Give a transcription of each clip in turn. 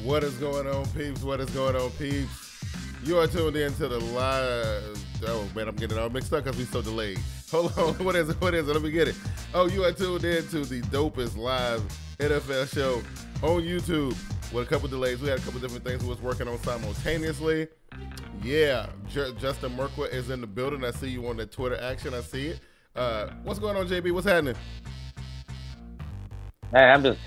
What is going on, peeps? What is going on, peeps? You are tuned in to the live. Oh, man, I'm getting it all mixed up because we're so delayed. Hold on. What is it? Let me get it. Oh, you are tuned in to the dopest live NFL show on YouTube with a couple delays. We had a couple different things we was working on simultaneously. Yeah, Justin Merkwa is in the building. I see you on the Twitter action. I see it. What's going on, JB? What's happening? Man, I'm just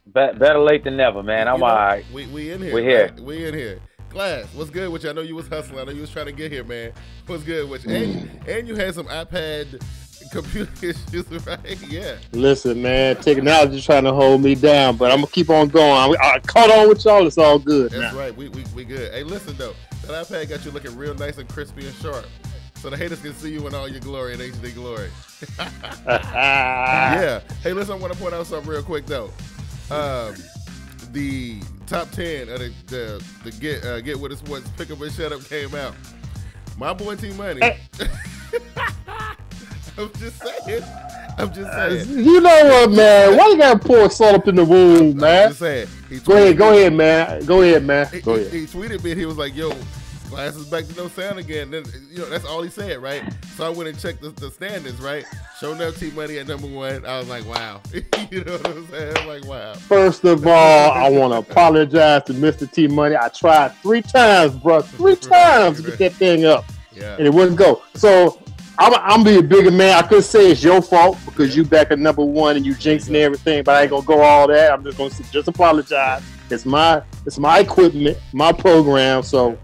better late than never, man. I'm all right. We in here. We're here. Right? We in here. Glass, what's good with you? I know you was hustling. I know you was trying to get here, man. What's good with you? And you had some iPad computer issues, right? Yeah. Listen, man, technology trying to hold me down, but I'm going to keep on going. I caught on with y'all. It's all good. That's right. We good. Hey, listen, though. That iPad got you looking real nice and crispy and sharp. So the haters can see you in all your glory and HD glory. Yeah. Hey, listen, I want to point out something real quick, though. The top 10 of the Get With It Sports Pick Up and Shut Up came out. My boy T-Money. I'm just saying. You know what, man? Why you got to pour salt up in the wound, man? I'm just saying. Go ahead, man. He tweeted me and he was like, yo, Glass is back to no sound again. Then, you know, that's all he said, right? So I went and checked the standings, right? Showing up T-Money at number 1. I was like, wow. You know what I'm saying? I'm like, wow. First of all, I want to apologize to Mr. T-Money. I tried 3 times, bro. 3 times to get that thing up. Yeah. And it wouldn't go. So I'm being a bigger man. I could say it's your fault because you back at number 1 and you jinxing everything, but I ain't gonna go all that. I'm just gonna apologize. It's my equipment, my program, so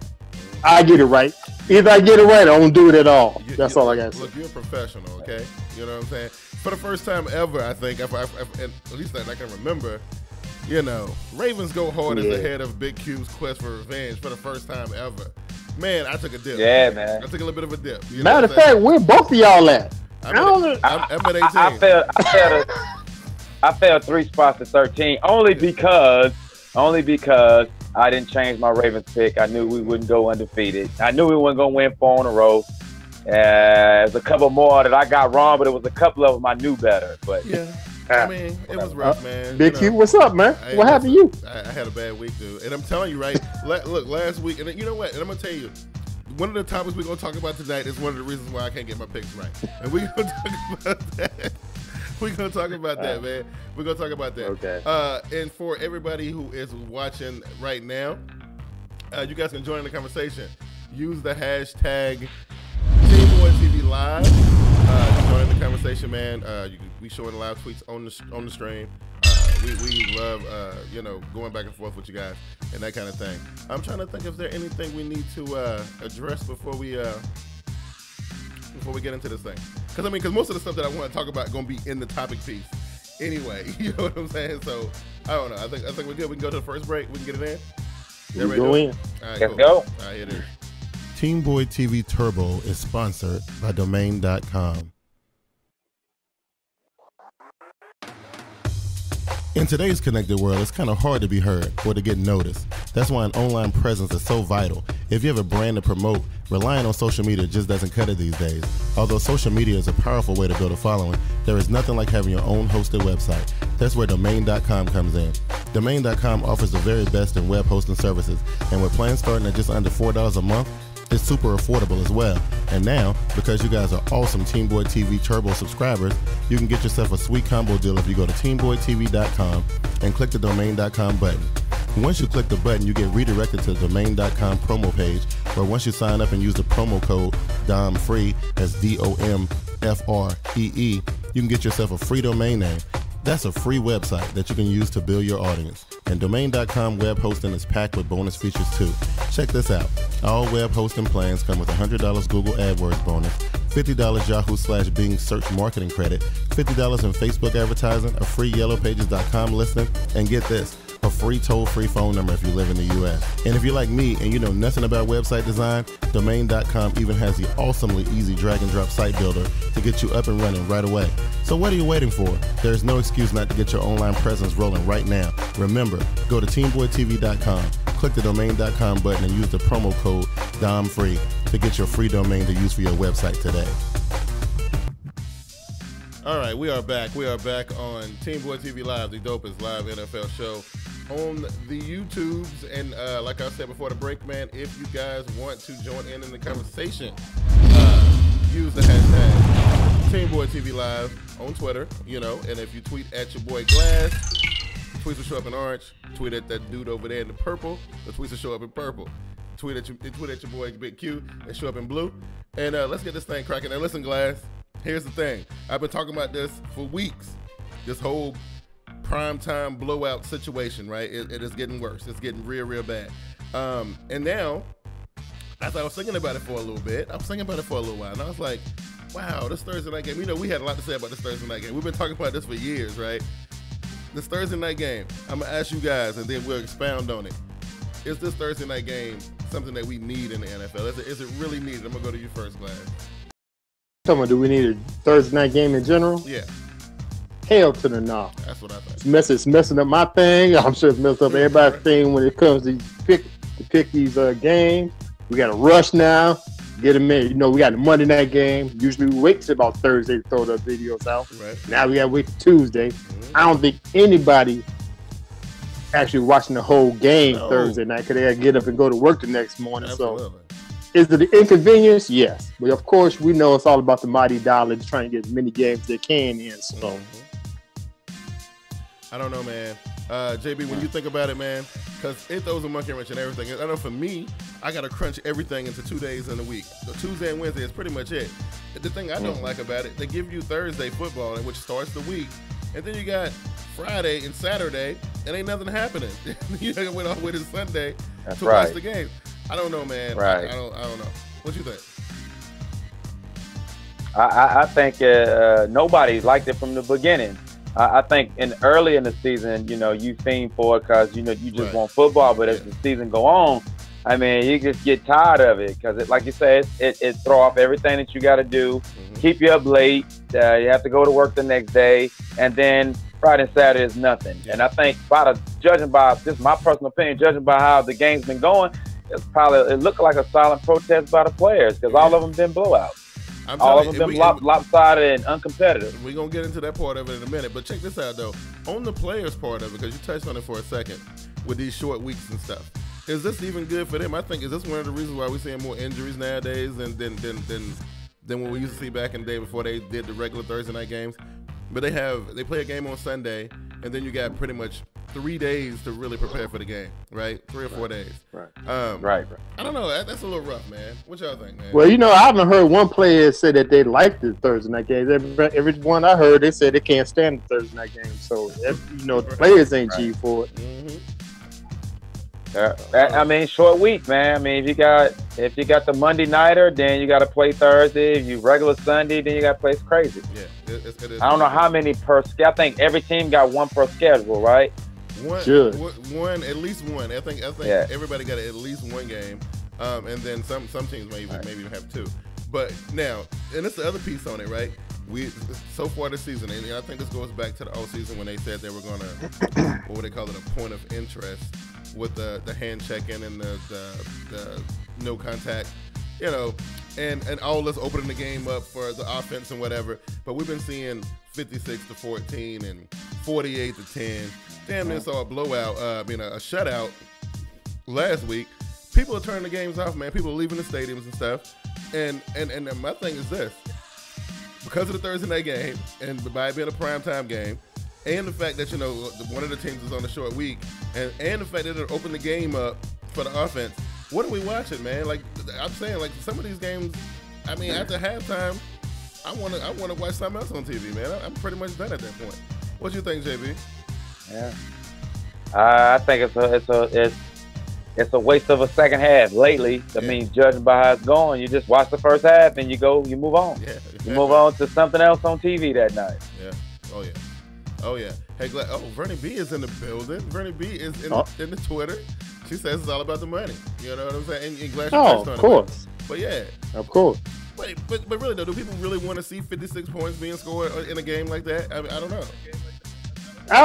I get it right. Either I get it right or I don't do it at all. That's all I got to say. Look, you're a professional, okay? You know what I'm saying? For the first time ever, I think, at least I can remember, you know, Ravens go hard as the head of Big Q's quest for revenge for the first time ever. Man, I took a dip. Yeah, man. I took a little bit of a dip. You know Matter of fact, where both of y'all at? I'm at 18. I failed 3 spots to 13 only because I didn't change my Ravens pick. I knew we wouldn't go undefeated. I knew we weren't going to win 4 in a row. There's a couple more that I got wrong, but it was a couple of them I knew better. But yeah, I mean, it was rough, man. Big Q, what's up, man? What happened to you? I had a bad week, dude. And I'm telling you, right? Look, last week, and you know what? And I'm going to tell you, one of the topics we're going to talk about tonight is one of the reasons why I can't get my picks right. And we're going to talk about that. We're going to talk about that, man. We're going to talk about that. Okay. And for everybody who is watching right now, you guys can join in the conversation. Use the hashtag TeamBoydTV Live. Join the conversation, man. You can be showing live tweets on the stream. We love, you know, going back and forth with you guys and that kind of thing. I'm trying to think if there's anything we need to address before we get into this thing. Because most of the stuff that I want to talk about going to be in the topic piece anyway. You know what I'm saying? So, I don't know. I think we're good. We can go to the first break. We can get it in. We go in. All right, let's go. All right, here it is. TeamBoydTV Turbo is sponsored by Domain.com. In today's connected world, it's kind of hard to be heard or to get noticed. That's why an online presence is so vital. If you have a brand to promote, relying on social media just doesn't cut it these days. Although social media is a powerful way to build a following, there is nothing like having your own hosted website. That's where Domain.com comes in. Domain.com offers the very best in web hosting services, and with plans starting at just under $4 a month, it's super affordable as well. And now, because you guys are awesome TeamBoydTV Turbo subscribers, you can get yourself a sweet combo deal if you go to TeamBoydTV.com and click the Domain.com button. Once you click the button, you get redirected to the Domain.com promo page, where once you sign up and use the promo code DOMFREE, that's DOMFREE, you can get yourself a free domain name. That's a free website that you can use to build your audience. And Domain.com web hosting is packed with bonus features too. Check this out. All web hosting plans come with $100 Google AdWords bonus, $50 Yahoo/Bing search marketing credit, $50 in Facebook advertising, a free YellowPages.com listing, and get this, a free toll-free phone number if you live in the U.S. And if you're like me and you know nothing about website design, Domain.com even has the awesomely easy drag-and-drop site builder to get you up and running right away. So what are you waiting for? There's no excuse not to get your online presence rolling right now. Remember, go to TeamBoydTV.com, click the Domain.com button, and use the promo code DOMFREE to get your free domain to use for your website today. All right, we are back. We are back on TeamBoydTV Live, the dopest live NFL show on the YouTubes. And like I said before the break, man, if you guys want to join in the conversation, use the hashtag TeamBoydTV Live on Twitter, you know, and if you tweet at your boy Glass, tweets will show up in orange. Tweet at that dude over there in the purple, the tweets will show up in purple. Tweet at your boy Big Q, they show up in blue. And let's get this thing cracking. Now listen, Glass, here's the thing. I've been talking about this for weeks. This whole primetime blowout situation, right? It is getting worse. It's getting real, real bad. And now, as I was thinking about it for a little bit, I was thinking about it for a little while, and I was like, wow, this Thursday night game, you know, we had a lot to say about this Thursday night game. We've been talking about this for years, right? This Thursday night game, I'm going to ask you guys, and then we'll expound on it. Is this Thursday night game something that we need in the NFL? Is it really needed? I'm going to go to you first, Glass. Talking about, do we need a Thursday night game in general? Yeah. Hell to the no. That's what I think. It's messing up my thing. I'm sure it's messing up everybody's thing when it comes to pick these games. We got to rush now. Get them in. You know, we got the Monday night game. Usually we wait till about Thursday to throw the videos out. Right. Now we got to wait till Tuesday. Mm-hmm. I don't think anybody actually watching the whole game Thursday night because they got to get up and go to work the next morning. Absolutely. So is it an inconvenience? Yes. But of course, we know it's all about the mighty dollar to try and get as many games as they can in. So I don't know, man. JB, when you think about it, man, because it throws a monkey wrench and everything. I know for me, I got to crunch everything into 2 days in a week. So Tuesday and Wednesday is pretty much it. The thing I don't like about it, they give you Thursday football, which starts the week, and then you got Friday and Saturday, and ain't nothing happening. You got to wait all the way to Sunday to watch the game. I don't know, man. Right. I don't know. What you think? I think nobody liked it from the beginning. I think early in the season, you know, you fiend for it because, you know, you just want football. But as the season go on, I mean, you just get tired of it because, like you said, it throw off everything that you got to do, keep you up late. You have to go to work the next day. And then Friday and Saturday is nothing. And I think judging by, this is my personal opinion, judging by how the game's been going, it looked like a silent protest by the players because all of them been blowouts. All of them been lopsided and uncompetitive. We're going to get into that part of it in a minute. But check this out, though. On the players' part of it, because you touched on it for a second, with these short weeks and stuff, is this even good for them? I think, is this one of the reasons why we're seeing more injuries nowadays than what we used to see back in the day before they did the regular Thursday night games? But they play a game on Sunday, and then you got pretty much 3 days to really prepare for the game, right? 3 or 4 days. Right. I don't know. That's a little rough, man. What y'all think, man? Well, you know, I haven't heard one player say that they like the Thursday night games. Every one I heard, they said they can't stand the Thursday night games. So, you know, the players ain't G for it. Mm-hmm. I mean, short week, man. I mean, if you got the Monday nighter, then you got to play Thursday. If you regular Sunday, then you got to play crazy. Yeah, it is. I don't know how many per. I think every team got one per schedule, right? One, at least one. I think everybody got at least one game, and then some teams maybe even have 2. But now, and it's the other piece on it, right? So far this season, and I think this goes back to the old season when they said they were gonna what would they call it, a point of interest with the hand checking and the no contact, you know, and all this opening the game up for the offense and whatever. But we've been seeing 56-14 and 48-10. Damn near saw a blowout, a shutout last week. People are turning the games off, man. People are leaving the stadiums and stuff. And my thing is this. Because of the Thursday night game, and by it being a primetime game, and the fact that, you know, one of the teams is on a short week, and the fact that it opened the game up for the offense, what are we watching, man? Like, I'm saying, like, some of these games, I mean, after halftime, I want to watch something else on TV, man. I'm pretty much done at that point. What do you think, JB? Yeah, I think it's a waste of a second half lately. I mean, judging by how it's going, you just watch the first half and you move on. Yeah, you move on to something else on TV that night. Yeah. Oh yeah. Hey, Vernie B is in the building. Vernie B is in the Twitter. She says it's all about the money. You know what I'm saying? And glad you touched on it. Of course. But yeah. Of course. But really though, do people really want to see 56 points being scored in a game like that? I mean, I don't know.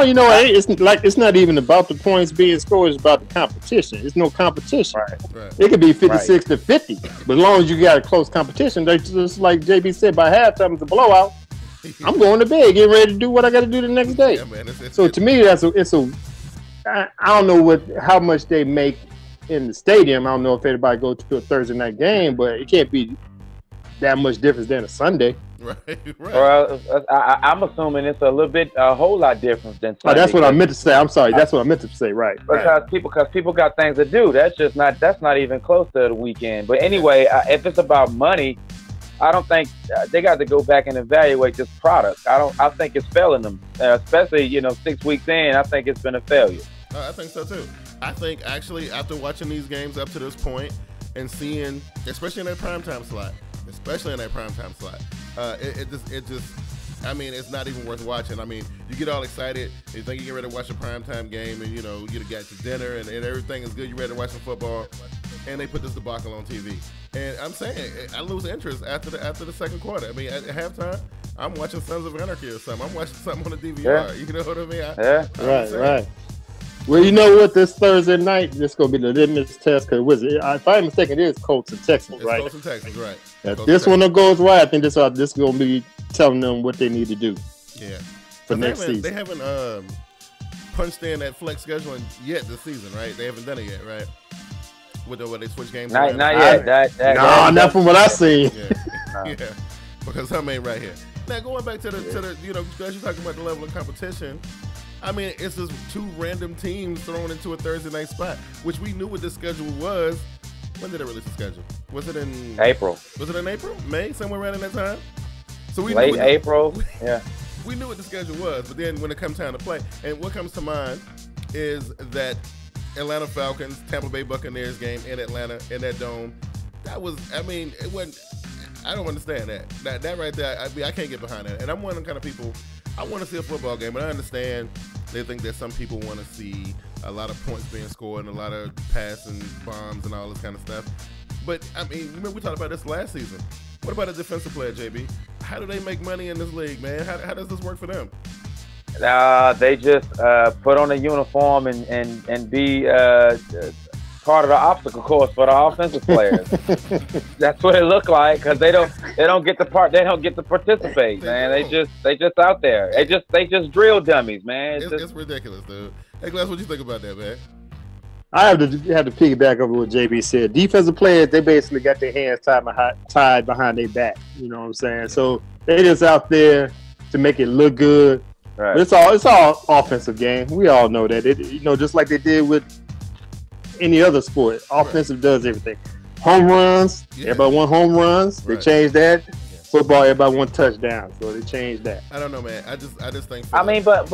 You know, it's not even about the points being scored. It's about the competition. It's no competition. Right. It could be 56-50, but as long as you got a close competition, just like JB said, by halftime it's a blowout. I'm going to bed, getting ready to do what I got to do the next day. Yeah, man, to me, that's I don't know how much they make in the stadium. I don't know if anybody go to a Thursday night game, but it can't be that much difference than a Sunday. Right. Well, I'm assuming it's a whole lot different than Sunday. Oh, that's what I meant to say. I'm sorry. That's what I meant to say. Right. Because people got things to do. That's not even close to the weekend. But anyway, if it's about money, I don't think they got to go back and evaluate this product. I think it's failing them, especially 6 weeks in. I think it's been a failure. I think so too. I think actually after watching these games up to this point and seeing, especially in that primetime slot, it just, I mean, it's not even worth watching. I mean, you get all excited, you think you get ready to watch a primetime game, and you got your dinner and everything is good. You're ready to watch some football, and they put this debacle on TV. And I'm saying, I lose interest after the second quarter. I mean, at halftime, I'm watching Sons of Anarchy or something. I'm watching something on the DVR. Yeah. You know what I mean? Right. Well, you know what? This Thursday night, this is going to be the litmus test. Because if I'm mistaken, it is Colts and Texans, right? Colts and Texans, right. If this one goes right, I think this is going to be telling them what they need to do. Yeah. For next season. They haven't punched in that flex scheduling yet this season, right? They haven't done it yet, right? With they switch games. Not yet. Not from what I see. Yeah. Because I mean, right here. Now going back to the because you're talking about the level of competition. I mean, it's just two random teams thrown into a Thursday night spot, which we knew what the schedule was. When did they release the schedule? Was it in April? Was it in April? May? Somewhere around in that time? So we late April. Yeah. We knew what the schedule was, but then when it comes time to play, and what comes to mind is that Atlanta Falcons, Tampa Bay Buccaneers game in Atlanta in that dome. That was, I mean, it wasn't. I don't understand that. That right there, I can't get behind that. And I'm one of them kind of people. I want to see a football game, but I understand they think that some people want to see a lot of points being scored and a lot of passing bombs and all this kind of stuff. But, I mean, remember we talked about this last season. What about a defensive player, JB? How do they make money in this league, man? How does this work for them? They just put on a uniform and be part of the obstacle course for the offensive players. That's what it looked like, because they don't get to participate, man. They just out there. They just drill dummies, man. It's ridiculous, dude. Hey, Glass, what you think about that, man? I have to piggyback over what JB said. Defensive players, they basically got their hands tied behind their back. You know what I'm saying? So they just out there to make it look good. Right. But it's all offensive game. We all know that. Just like they did with any other sport. Offensive does everything. Home runs, everybody want home runs. They changed that. Football, everybody want touchdowns, so they changed that. I don't know, man. I just think. I mean, but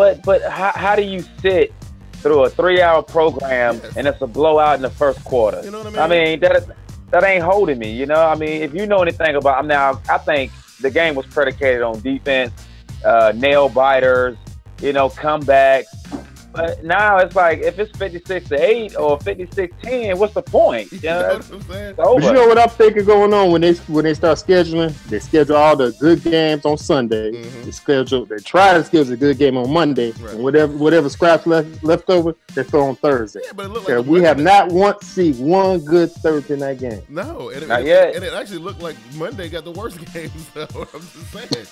how do you sit through a 3-hour program and it's a blowout in the first quarter? You know what I mean? I mean, that ain't holding me. You know, I mean, if you know anything about now, I think the game was predicated on defense, nail biters, comebacks. But now it's like, if it's 56-8 or 56-10, what's the point? You know what I'm saying? But you know what I'm thinking going on when they start scheduling? They schedule all the good games on Sunday. Mm-hmm. They try to schedule a good game on Monday, and whatever scraps left over, they throw on Thursday. Yeah, but it looked like we have not once seen one good Thursday night game. No, and it actually looked like Monday got the worst games. So I'm just saying.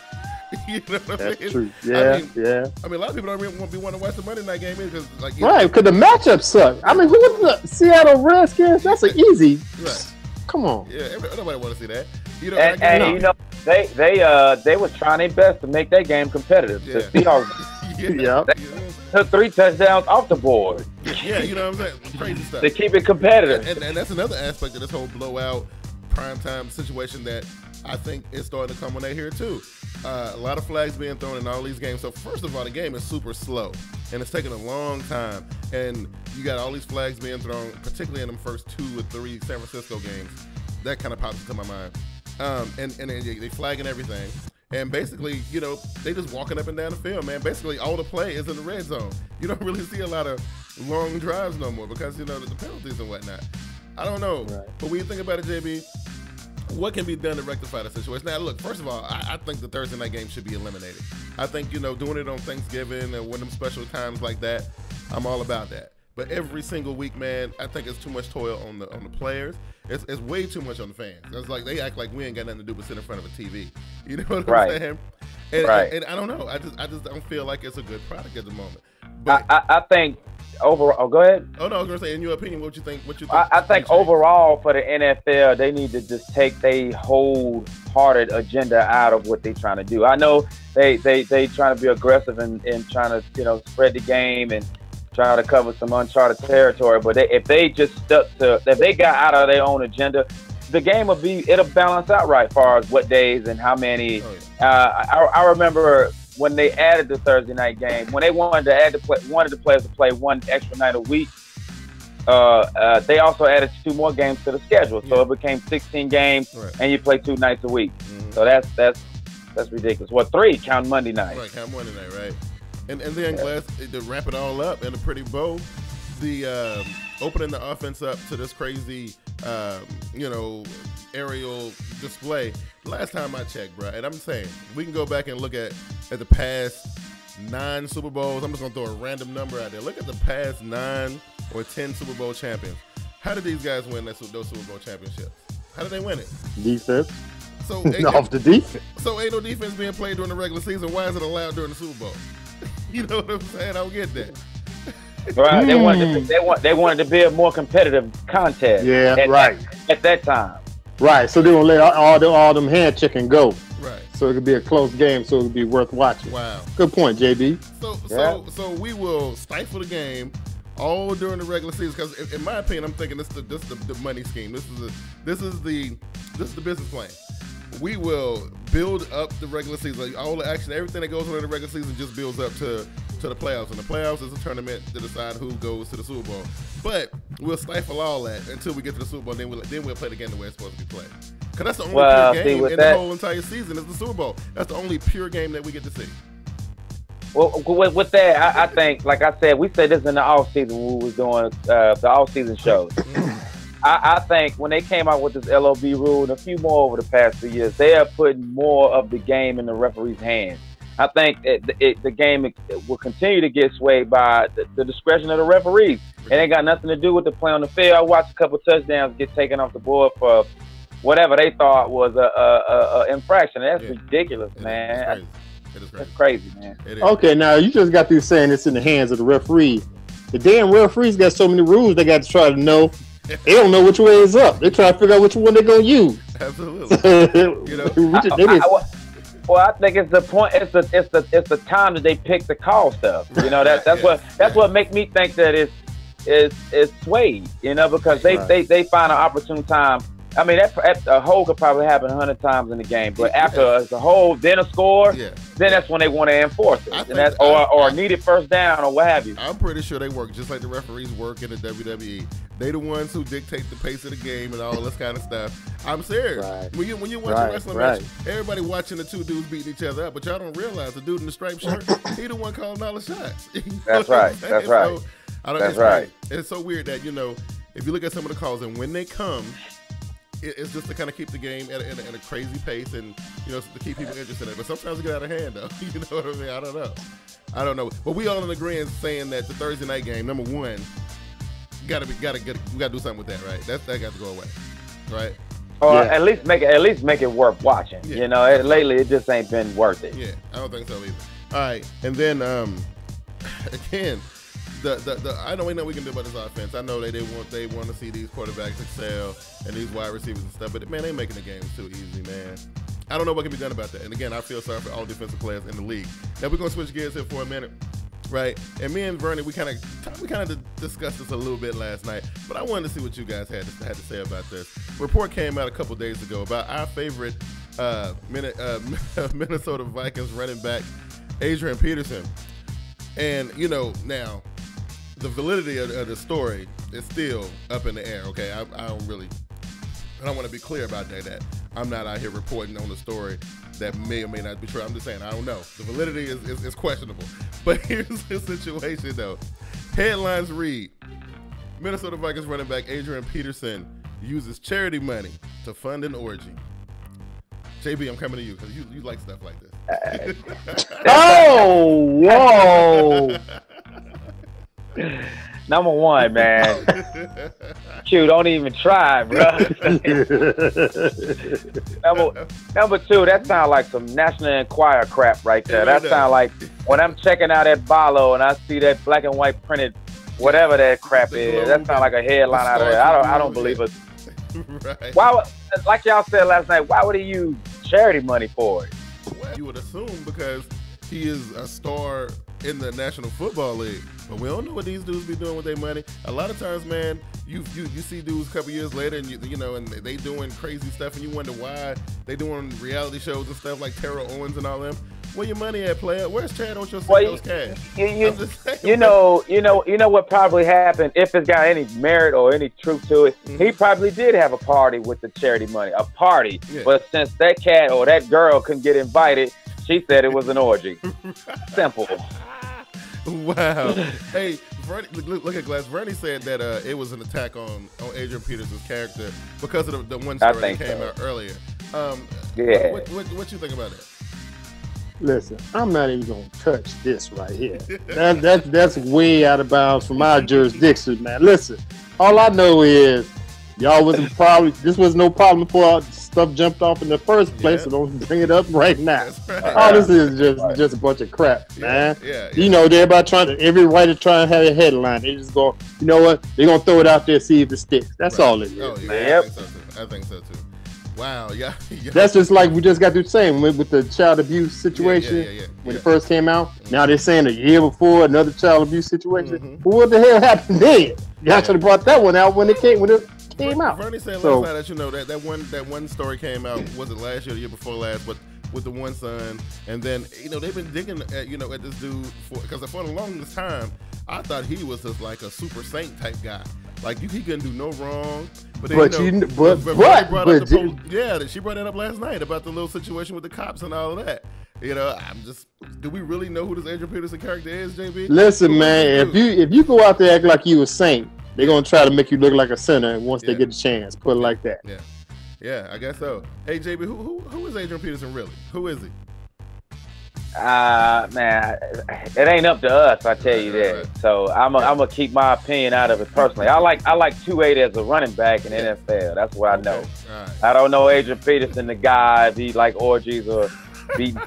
You know what I mean? That's true. Yeah. I mean, a lot of people don't really want to watch the Monday night game because, like, because the matchup sucks. I mean, who was the Seattle Redskins? That's an easy. Right. Come on. Yeah, nobody want to see that. They was trying their best to make that game competitive. Yeah. The Seahawks took 3 touchdowns off the board. Yeah, you know what I'm saying? Crazy stuff. To keep it competitive. And that's another aspect of this whole blowout primetime situation that I think is starting to culminate here too. A lot of flags being thrown in all these games. So first of all, the game is super slow, and it's taking a long time. And you got all these flags being thrown, particularly in them first 2 or 3 San Francisco games. That kind of pops into my mind. And they flagging everything. And basically, they just walking up and down the field, man. Basically, all the play is in the red zone. You don't really see a lot of long drives no more because, the penalties and whatnot. I don't know. Right. But when you think about it, JB, what can be done to rectify the situation? Now, look, first of all, I think the Thursday night game should be eliminated. I think, doing it on Thanksgiving and when them special times like that, I'm all about that. But every single week, man, I think it's too much toil on the players. It's way too much on the fans. It's like they act like we ain't got nothing to do but sit in front of a TV. You know what I'm saying? And I don't know. I just don't feel like it's a good product at the moment. But I think overall, oh, go ahead. Oh no, I was gonna say, in your opinion, what you think? I think overall for the NFL, they need to just take their wholehearted agenda out of what they're trying to do. I know they trying to be aggressive and trying to spread the game and try to cover some uncharted territory. But if they just if they got out of their own agenda, the game it'll balance out right as far as what days and how many. I remember when they added the Thursday night game, when they wanted the players to play one extra night a week. They also added 2 more games to the schedule, so it became 16 games, and you play 2 nights a week. So that's ridiculous. Well, 3 count Monday night. Right, count Monday night, right? And then to wrap it all up in a pretty bow, the opening the offense up to this crazy, aerial display. Last time I checked, bro, and I'm saying we can go back and look at the past 9 Super Bowls. I'm just gonna throw a random number out there. Look at the past 9 or 10 Super Bowl champions. How did these guys win those Super Bowl championships? How did they win it? Defense. So off the defense. So ain't no defense being played during the regular season. Why is it allowed during the Super Bowl? You know what I'm saying? I don't get that. Right. They wanted to be a more competitive contest. Yeah. At that time. Right. So they gonna let all them hand chicken go. Right. So it could be a close game. So it could be worth watching. Wow. Good point, JB. So we will stifle the game all during the regular season, because in my opinion, I'm thinking this is the money scheme. This is the business plan. We will build up the regular season. All the action, everything that goes on in the regular season just builds up to the playoffs. And the playoffs is a tournament to decide who goes to the Super Bowl. But we'll stifle all that until we get to the Super Bowl. Then we'll play the game the way it's supposed to be played. Because that's the only pure game in the whole entire season is the Super Bowl. That's the only pure game that we get to see. Well, with that, I think, like I said, we said this in the off season when we was doing the off season shows. I think when they came out with this LOB rule and a few more over the past 2 years, they are putting more of the game in the referee's hands. I think the game will continue to get swayed by the discretion of the referees. It ain't got nothing to do with the play on the field. I watched a couple touchdowns get taken off the board for whatever they thought was a infraction. That's ridiculous, man. That's crazy, man. Okay, now you just got through saying it's in the hands of the referee. The damn referees got so many rules they got to try to know. They don't know which way is up. They try to figure out which one they're gonna use. Absolutely. Well, I think it's the point. It's the time that they pick the call stuff. That's what make me think that it's swayed. Because they find an opportune time. I mean, a hole could probably happen 100 times in the game, but after the hole, then a score, then that's when they want to enforce it, and that's or needed first down or what have you. I'm pretty sure they work just like the referees work in the WWE. They the ones who dictate the pace of the game and all this kind of stuff. I'm serious. Right. When you watch a wrestling match, everybody watching the 2 dudes beating each other up, but y'all don't realize the dude in the striped shirt, he the one calling all the shots. That's right. That's right. That's right. It's so weird that if you look at some of the calls and when they come. It's just to kind of keep the game at a crazy pace and, to keep people interested in it. But sometimes it get out of hand, though. You know what I mean? I don't know. But we all in agreement saying that the Thursday night game, number one, we got to do something with that, right? That got to go away, right? Or at least make it worth watching. Yeah. Lately it just ain't been worth it. Yeah, I don't think so either. All right, and then again. I know we can do about this offense. I know they want to see these quarterbacks excel and these wide receivers and stuff, but man, they making the games too easy, man. I don't know what can be done about that. And again, I feel sorry for all defensive players in the league. Now we're gonna switch gears here for a minute, right? And me and Vernon, we kind of discussed this a little bit last night, but I wanted to see what you guys had to say about this. A report came out a couple days ago about our favorite Minnesota Vikings running back, Adrian Peterson, and now. The validity of the story is still up in the air, okay? I don't want to be clear about that I'm not out here reporting on the story that may or may not be true. I'm just saying, I don't know. The validity is questionable. But here's the situation, though. Headlines read, Minnesota Vikings running back Adrian Peterson uses charity money to fund an orgy. JB, I'm coming to you because you like stuff like this. Oh, whoa. Number one, man. Q, don't even try, bro. Number two, that sounds like some National Enquirer crap right there. That sounds like when I'm checking out at Barlow and I see that black and white printed whatever that crap is. That sounds like a headline out of there. I don't believe it. Right. Why would, like y'all said last night, why would he use charity money for it? Well, you would assume because he is a star in the National Football League, but we don't know what these dudes be doing with their money. A lot of times, man, you see dudes a couple years later, and you know, and they doing crazy stuff, and you wonder why they doing reality shows and stuff like Terrell Owens and all them. Where your money at, player? Where's Chad on your those cash? You know what probably happened, if it's got any merit or any truth to it. Mm-hmm. He probably did have a party with the charity money, a party. Yeah. But since that cat or that girl couldn't get invited, she said it was an orgy. Simple. Wow. Hey, Vernie, look at Glass. Vernie said that it was an attack on Adrian Peterson's character because of the one story that came out earlier. Yeah. What you think about that? Listen, I'm not even gonna touch this right here. That's way out of bounds from my jurisdiction, man. Listen, all I know is y'all wasn't probably this was no problem before stuff jumped off in the first place, so don't bring it up right now. Right. All this is just a bunch of crap, man. Yeah. You know, everybody every writer trying to have a headline. They just go, you know what? They're gonna throw it out there, see if it sticks. That's all it is. Oh, yeah, man. I think so too. Wow, yeah. That's just like we just got through saying with the child abuse situation when it first came out. Mm-hmm. Now they're saying a year before another child abuse situation. Mm-hmm. But what the hell happened then? Y'all should have brought that one out when it came out. Vernie said last night that you know that one story came out, was it last year or the year before last, but with the one son, and then you know they've been digging at this dude because for the longest time I thought he was just like a super saint type guy. Like he couldn't do no wrong, but she brought it up last night about the little situation with the cops and all of that. You know, do we really know who this Adrian Peterson character is, JB? Listen, man, if you go out there act like you a saint, they're gonna try to make you look like a sinner once they get a chance. Put it like that. Yeah, I guess so. Hey, JB, who is Adrian Peterson really? Who is he? Man, it ain't up to us, I tell you that. Right. So I'm gonna keep my opinion out of it personally. I like 280 as a running back in the NFL. That's what I know. Right. I don't know Adrian Peterson, the guy, if he like orgies or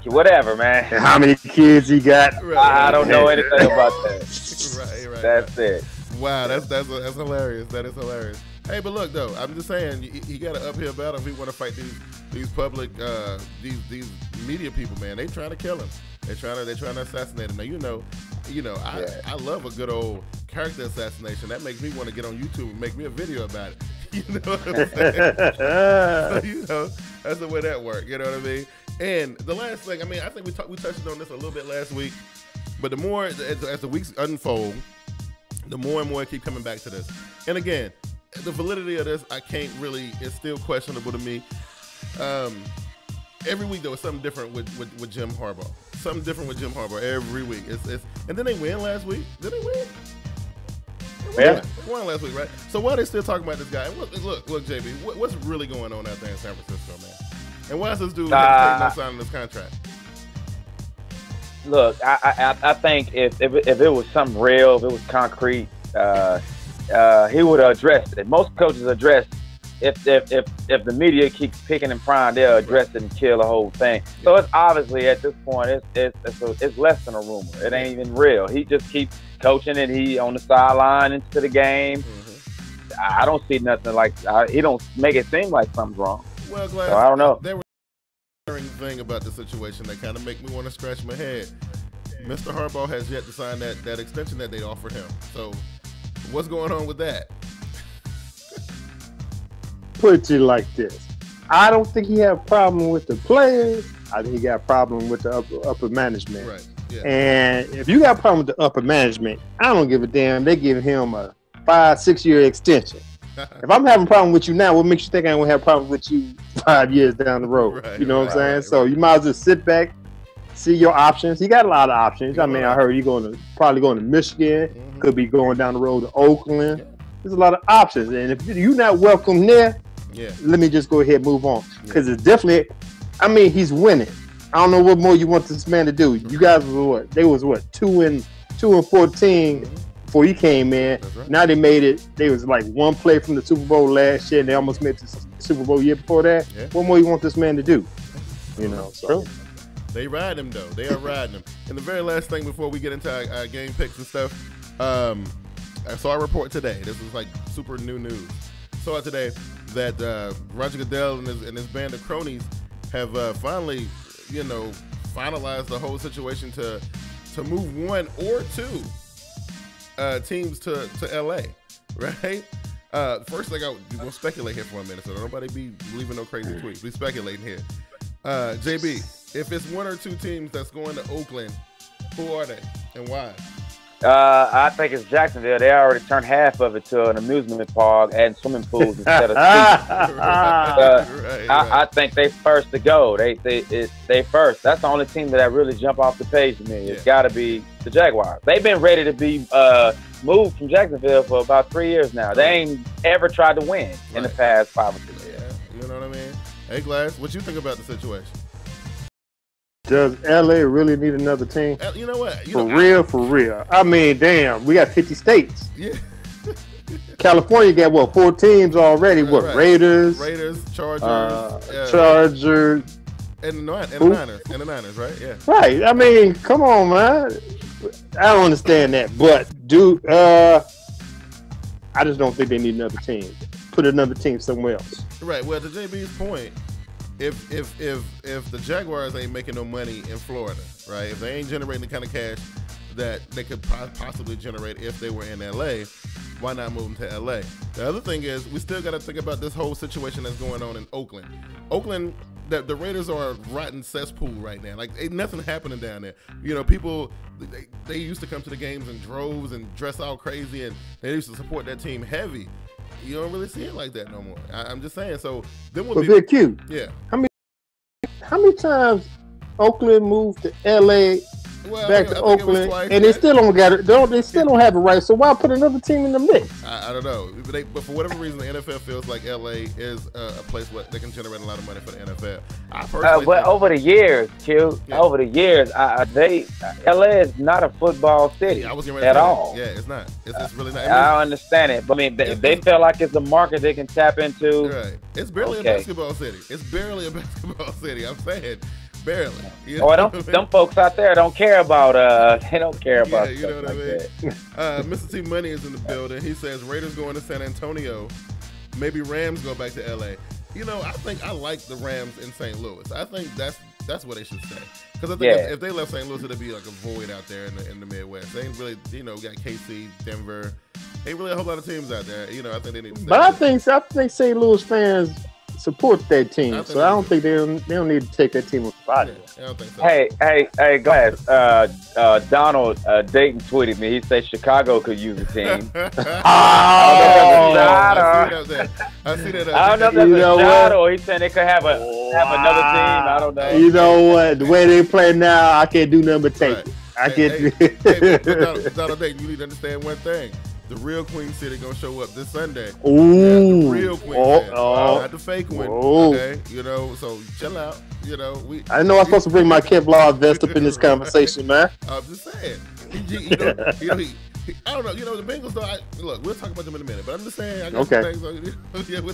whatever, man. How many kids he got? I don't know anything about that. Right. That's it. Wow, that's hilarious. That is hilarious. Hey, but look though, I'm just saying he got an uphill battle if we want to fight these public these media people, man. They trying to kill him. They're trying to assassinate him. Now you know I love a good old character assassination. That makes me want to get on YouTube and make me a video about it. You know what I'm saying? So, you know, that's the way that works. You know what I mean? And the last thing, I mean, I think we touched on this a little bit last week, but the more as the weeks unfold, the more and more I keep coming back to this. And again, the validity of this, it's still questionable to me. Every week, though, it's something different with Jim Harbaugh. Something different with Jim Harbaugh every week. And then they win last week. Did they win? They won last week, right? So why are they still talking about this guy? And look, JB, what's really going on out there in San Francisco, man? And why is this dude not signing this contract? Look, I think if it was something real, if it was concrete, he would have addressed it. Most coaches address if the media keeps picking and prying, they'll address it and kill the whole thing. So it's obviously at this point it's less than a rumor. It ain't even real. He just keeps coaching and he on the sideline into the game. Mm-hmm. I don't see nothing like he don't make it seem like something's wrong. Well, Glass, so I don't know. There was a thing about the situation that kind of make me want to scratch my head. Mr. Harbaugh has yet to sign that extension that they offered him. So what's going on with that? Put it to you like this. I don't think he had a problem with the players. I think he got a problem with the upper management. Right. Yeah. And if you got a problem with the upper management, I don't give a damn. They give him a 5-6 year extension. If I'm having a problem with you now, what makes you think I don't have a problem with you 5 years down the road? Right, you know what I'm saying? So you might as well sit back, see your options. He got a lot of options. I mean, I heard you're probably going to Michigan. Mm-hmm. Could be going down the road to Oakland. Yeah. There's a lot of options. And if you're not welcome there, let me just go ahead and move on. Because it's definitely, I mean, he's winning. I don't know what more you want this man to do. You guys were what? They was what? 2-14 before he came in. Right. Now they made it. They was like one play from the Super Bowl last year, and they almost made the Super Bowl year before that. Yeah. What more you want this man to do? You know, so. They ride him though. They are riding him. And the very last thing before we get into our game picks and stuff, I saw a report today. This is like super new news. Saw it today that Roger Goodell and his band of cronies have finally, finalized the whole situation to move one or two teams to LA, right? First thing we'll speculate here for a minute, so nobody be leaving no crazy tweets. We speculating here. JB, if it's one or two teams that's going to Oakland, who are they and why? I think it's Jacksonville. They already turned half of it to an amusement park and swimming pools instead of seats. Right. I think they first to go. They first. That's the only team that really jump off the page to me. It's got to be the Jaguars. They've been ready to be moved from Jacksonville for about 3 years now. They ain't ever tried to win in the past 5 or 6 years. Yeah, you know what I mean? Hey, Glass, what you think about the situation? Does LA really need another team? You know what? For real. I mean, damn, we got 50 states. Yeah. California got 4 teams already? Right. Raiders, Chargers, Chargers, and the Niners, right? Yeah. Right. I mean, come on, man. I don't understand that, but I just don't think they need another team. Put another team somewhere else. Right. Well, to JB's point, if the Jaguars ain't making no money in Florida, right? If they ain't generating the kind of cash that they could possibly generate if they were in LA, why not move them to LA? The other thing is we still got to think about this whole situation that's going on in Oakland. Oakland, the Raiders are a rotten cesspool right now. Like, ain't nothing happening down there. People they used to come to the games in droves and dress all crazy, and they used to support that team heavy. You don't really see it like that no more. I'm just saying. So then we'll be Big Q. Yeah. How many times Oakland moved to LA, back to Oakland, and they still don't got it? They still don't have it right. So why put another team in the mix? I don't know, but for whatever reason, the NFL feels like LA is a place where they can generate a lot of money for the NFL. I personally over the years, Q, over the years, LA is not a football city at all. Yeah, it's not. It's really not. I understand it, but I mean, they feel like it's a market they can tap into. Right. It's barely a basketball city. I'm saying. Barely. Them folks out there don't care about they don't care about you know what I mean? Mr. T Money is in the building. He says Raiders going to San Antonio, maybe Rams go back to LA. I think I like the Rams in St. Louis. I think that's what they should say. Because I think if they left St. Louis, it'd be like a void out there in the Midwest. They ain't really, got KC, Denver. Ain't really a whole lot of teams out there. I think they need to. But I think St. Louis fans support that team, so I don't think they don't need to take that team with body. I don't think so. Hey, Glass. Donald Dayton tweeted me. He said Chicago could use a team. I see that. I don't know if that's a shot or he's saying they could have another team. I don't know. You know what? The way they play now, I can't do nothing but take it. Donald Dayton, you need to understand one thing. The real Queen City gonna show up this Sunday. Ooh, the real Queen City, not the fake one. Okay, so chill out. I know I'm supposed to bring my Kevlar vest up in this conversation, man. I'm just saying. I don't know. The Bengals though. Look, we'll talk about them in a minute. But I'm just saying. I got some things. We'll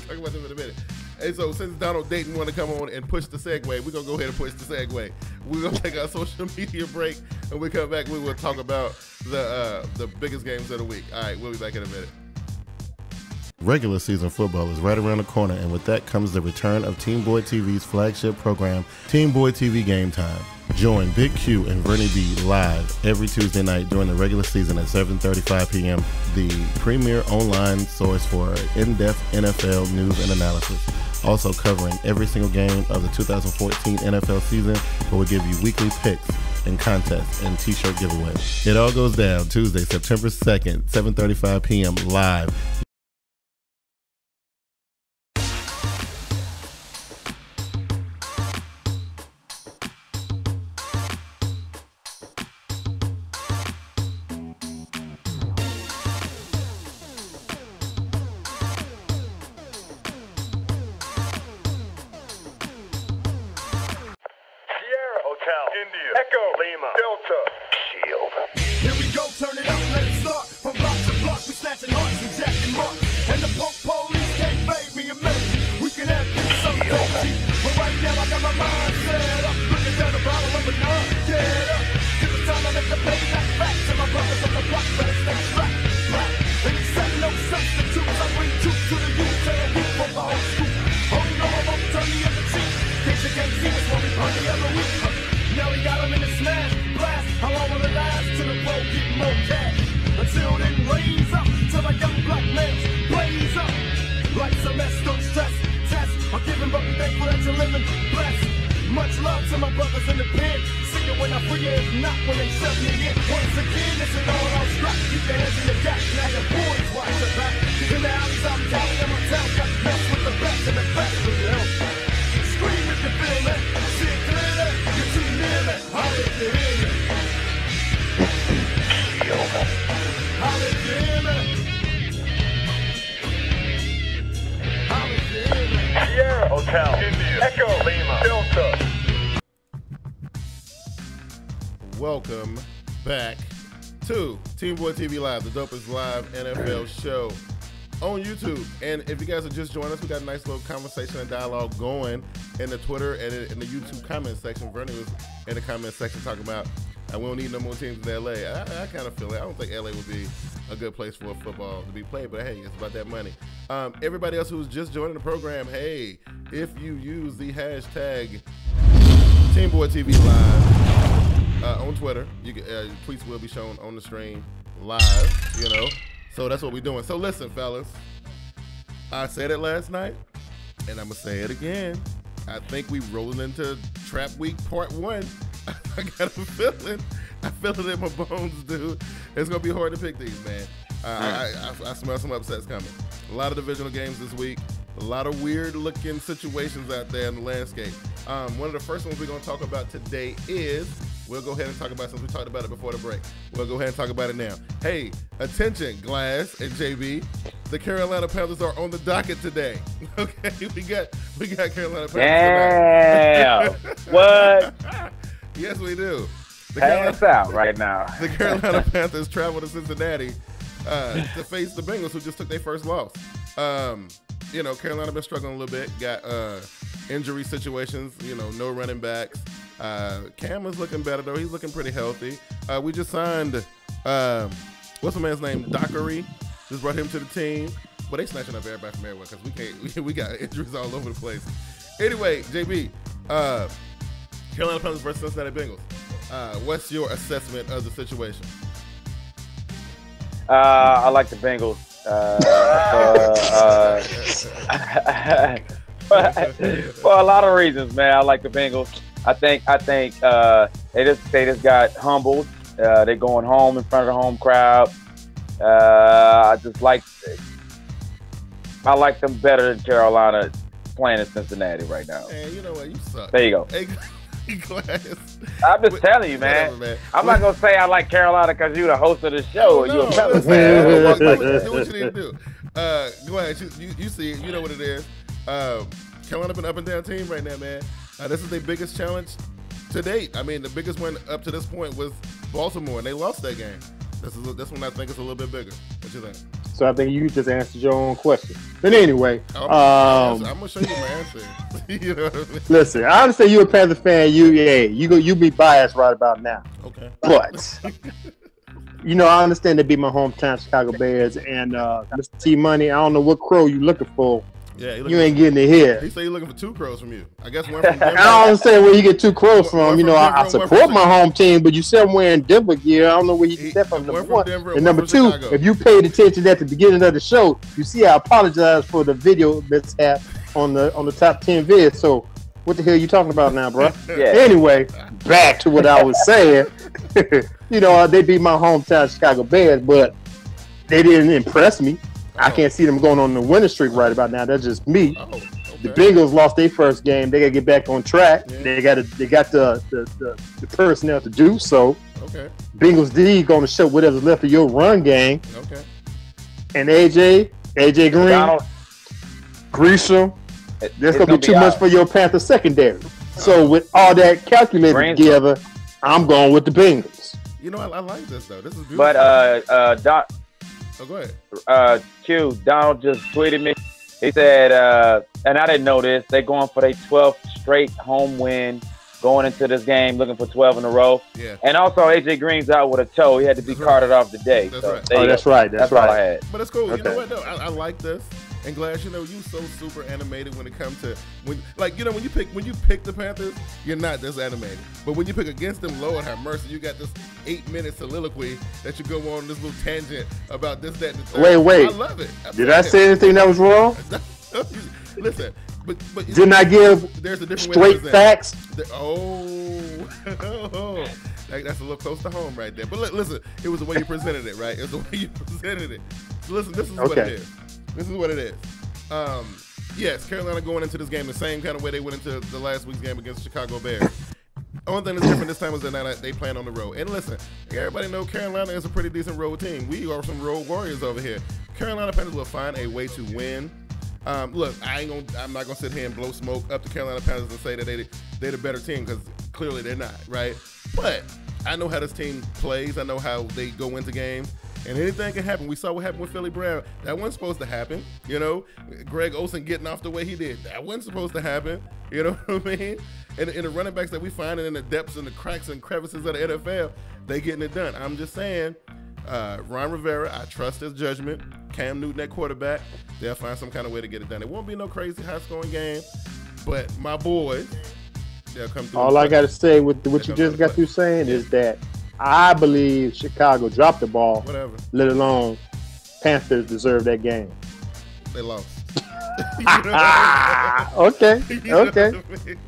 talk about them in a minute. And so since Donald Dayton want to come on and push the segue, we're gonna go ahead and push the segue. We're gonna take our social media break, and we come back. We will talk about the biggest games of the week. All right, we'll be back in a minute. Regular season football is right around the corner, and with that comes the return of TeamBoydTV's flagship program, TeamBoydTV Game Time. Join Big Q and Vernie B live every Tuesday night during the regular season at 7:35 p.m., the premier online source for in-depth NFL news and analysis. Also covering every single game of the 2014 NFL season, where we give you weekly picks and contests and t-shirt giveaways. It all goes down Tuesday, September 2nd, 7:35 p.m. live. in the smash, blast. How long will it last till the pro get more cash? Until then, raise up till the young black males blaze up. Like some mess, don't stress, test. I'm giving but be thankful that you're living blessed. Much love to my brothers in the pen. See you when I free you, if not when they shove you in. Once again, this is all out strap. Keep your hands in the gap, now your boys watch your back. In the alleys, I'm Cali, and my town got mess with the best and the best of you. Scream if you feel it, see it clearly. You're too near it, holler if you hear me. Holler if you hear me. Holler if you hear me. Sierra Hotel, India, Echo, Lima, Delta. Welcome back to TeamBoydTV Live, the dopest live NFL show on YouTube. And if you guys are just joining us, we got a nice little conversation and dialogue going in the Twitter and in the YouTube comment section. Vernie was in the comment section talking about we don't need no more teams in LA. I kind of feel it. I don't think LA would be a good place for football to be played, but hey, it's about that money. Everybody else who's just joining the program, hey, if you use the hashtag TeamBoydTV Live on Twitter, you can, tweets will be shown on the stream live, you know. So that's what we're doing. So listen, fellas, I said it last night, and I'm going to say it again. I think we rolling into Trap Week Part 1. I got a feeling. I feel it in my bones, dude. It's going to be hard to pick these, man. I smell some upsets coming. A lot of divisional games this week. A lot of weird-looking situations out there in the landscape. One of the first ones we're going to talk about today is, we'll go ahead and talk about it since we talked about it before the break. We'll go ahead and talk about it now. Hey, attention, Glass and JB. The Carolina Panthers are on the docket today. Okay, we got Carolina Panthers. Damn. What? Yes, we do. Pass out right now. The Carolina Panthers travel to Cincinnati to face the Bengals, who just took their first loss. You know, Carolina been struggling a little bit. Got injury situations. You know, no running backs. Cam is looking better though. He's looking pretty healthy. We just signed what's the man's name? Dockery. Just brought him to the team. But they snatching up everybody from everywhere because we got injuries all over the place. Anyway, JB, Carolina Panthers versus Cincinnati Bengals. What's your assessment of the situation? I like the Bengals. For a lot of reasons, man. I like the Bengals. I think they just got humbled. They're going home in front of the home crowd. I like them better than Carolina playing in Cincinnati right now. Man, you know what? You suck. There you go. Hey, Glass. I'm just telling you, man. Whatever, man. I'm not gonna say I like Carolina because you're the host of the show. You're a Panthers fan. Do what you need to do. Glass, you see it. You know what it is. Carolina been up and down team right now, man. This is their biggest challenge to date. I mean, the biggest one up to this point was Baltimore, and they lost that game. This one I think is a little bit bigger. What you think? So I think you just answered your own question. But anyway, I'm gonna show you my answer. You know what I mean? Listen, I understand you're a Panther fan. You be biased right about now. Okay. But you know, I understand they beat my hometown Chicago Bears and Mr. T Money. I don't know what crow you looking for. Yeah, you ain't getting it here. He said you're looking for 2 crows from you. I guess one from Denver. I don't understand where you get 2 crows from. You know, I support my home team, but you said I'm wearing Denver gear. I don't know where you get that from. Number one. Denver, and number 2, Chicago. if you paid attention at the beginning of the show, you see I apologize for the video mishap on the top 10 vids. So what the hell are you talking about now, bro? Yeah. Anyway, back to what I was saying. You know, they beat my hometown Chicago Bears, but they didn't impress me. I can't see them going on the winning streak right about now. That's just me. Oh, okay. The Bengals lost their first game. They gotta get back on track. Yeah. They got the personnel to do so. Okay. Bengals D gonna show whatever's left of your run game. Okay. And AJ Green, Gresham. There's gonna be too much for your Panther secondary. So with all that calculated together, I'm going with the Bengals. You know, I like this though. This is beautiful. But Doc. Oh, go ahead. Q, Donald just tweeted me. He said, and I didn't know this, they're going for their 12th straight home win, going into this game, looking for 12 in a row. Yeah. And also, AJ Green's out with a toe. He had to be carted off today. That's so right. That's right. That's all I had. But it's cool. Okay. You know what, though? I like this. And Glass, you so super animated when it comes to when you pick the Panthers, you're not this animated. But when you pick against them, Lord have mercy, you got this 8-minute soliloquy that you go on this little tangent about this, that, and the third. Wait. I love it. Did I say anything that was wrong? Listen, but didn't I give there's a different straight way to facts? that's a little close to home right there. But listen, it was the way you presented it, right? It was the way you presented it. So listen, this is what it is. This is what it is. Yes, Carolina going into this game the same kind of way they went into the last week's game against the Chicago Bears. Only thing that's different this time is that they playing on the road. And listen, everybody know Carolina is a pretty decent road team. We are some road warriors over here. Carolina Panthers will find a way to win. Look, I'm not gonna sit here and blow smoke up the Carolina Panthers and say that they're the better team, because clearly they're not, right? But I know how this team plays. I know how they go into games, and anything can happen. We saw what happened with Philly Brown. That wasn't supposed to happen, Greg Olsen getting off the way he did. That wasn't supposed to happen. You know what I mean? And the running backs that we find in the depths and the cracks and crevices of the NFL, they getting it done. I'm just saying, Ron Rivera, I trust his judgment. Cam Newton at quarterback, they'll find some kind of way to get it done. It won't be no crazy high-scoring game, but my boys, they'll come through. All I got to say with what you just got through saying is that I believe Chicago dropped the ball. Whatever. Let alone Panthers deserve that game. They lost. Okay. Okay. I mean?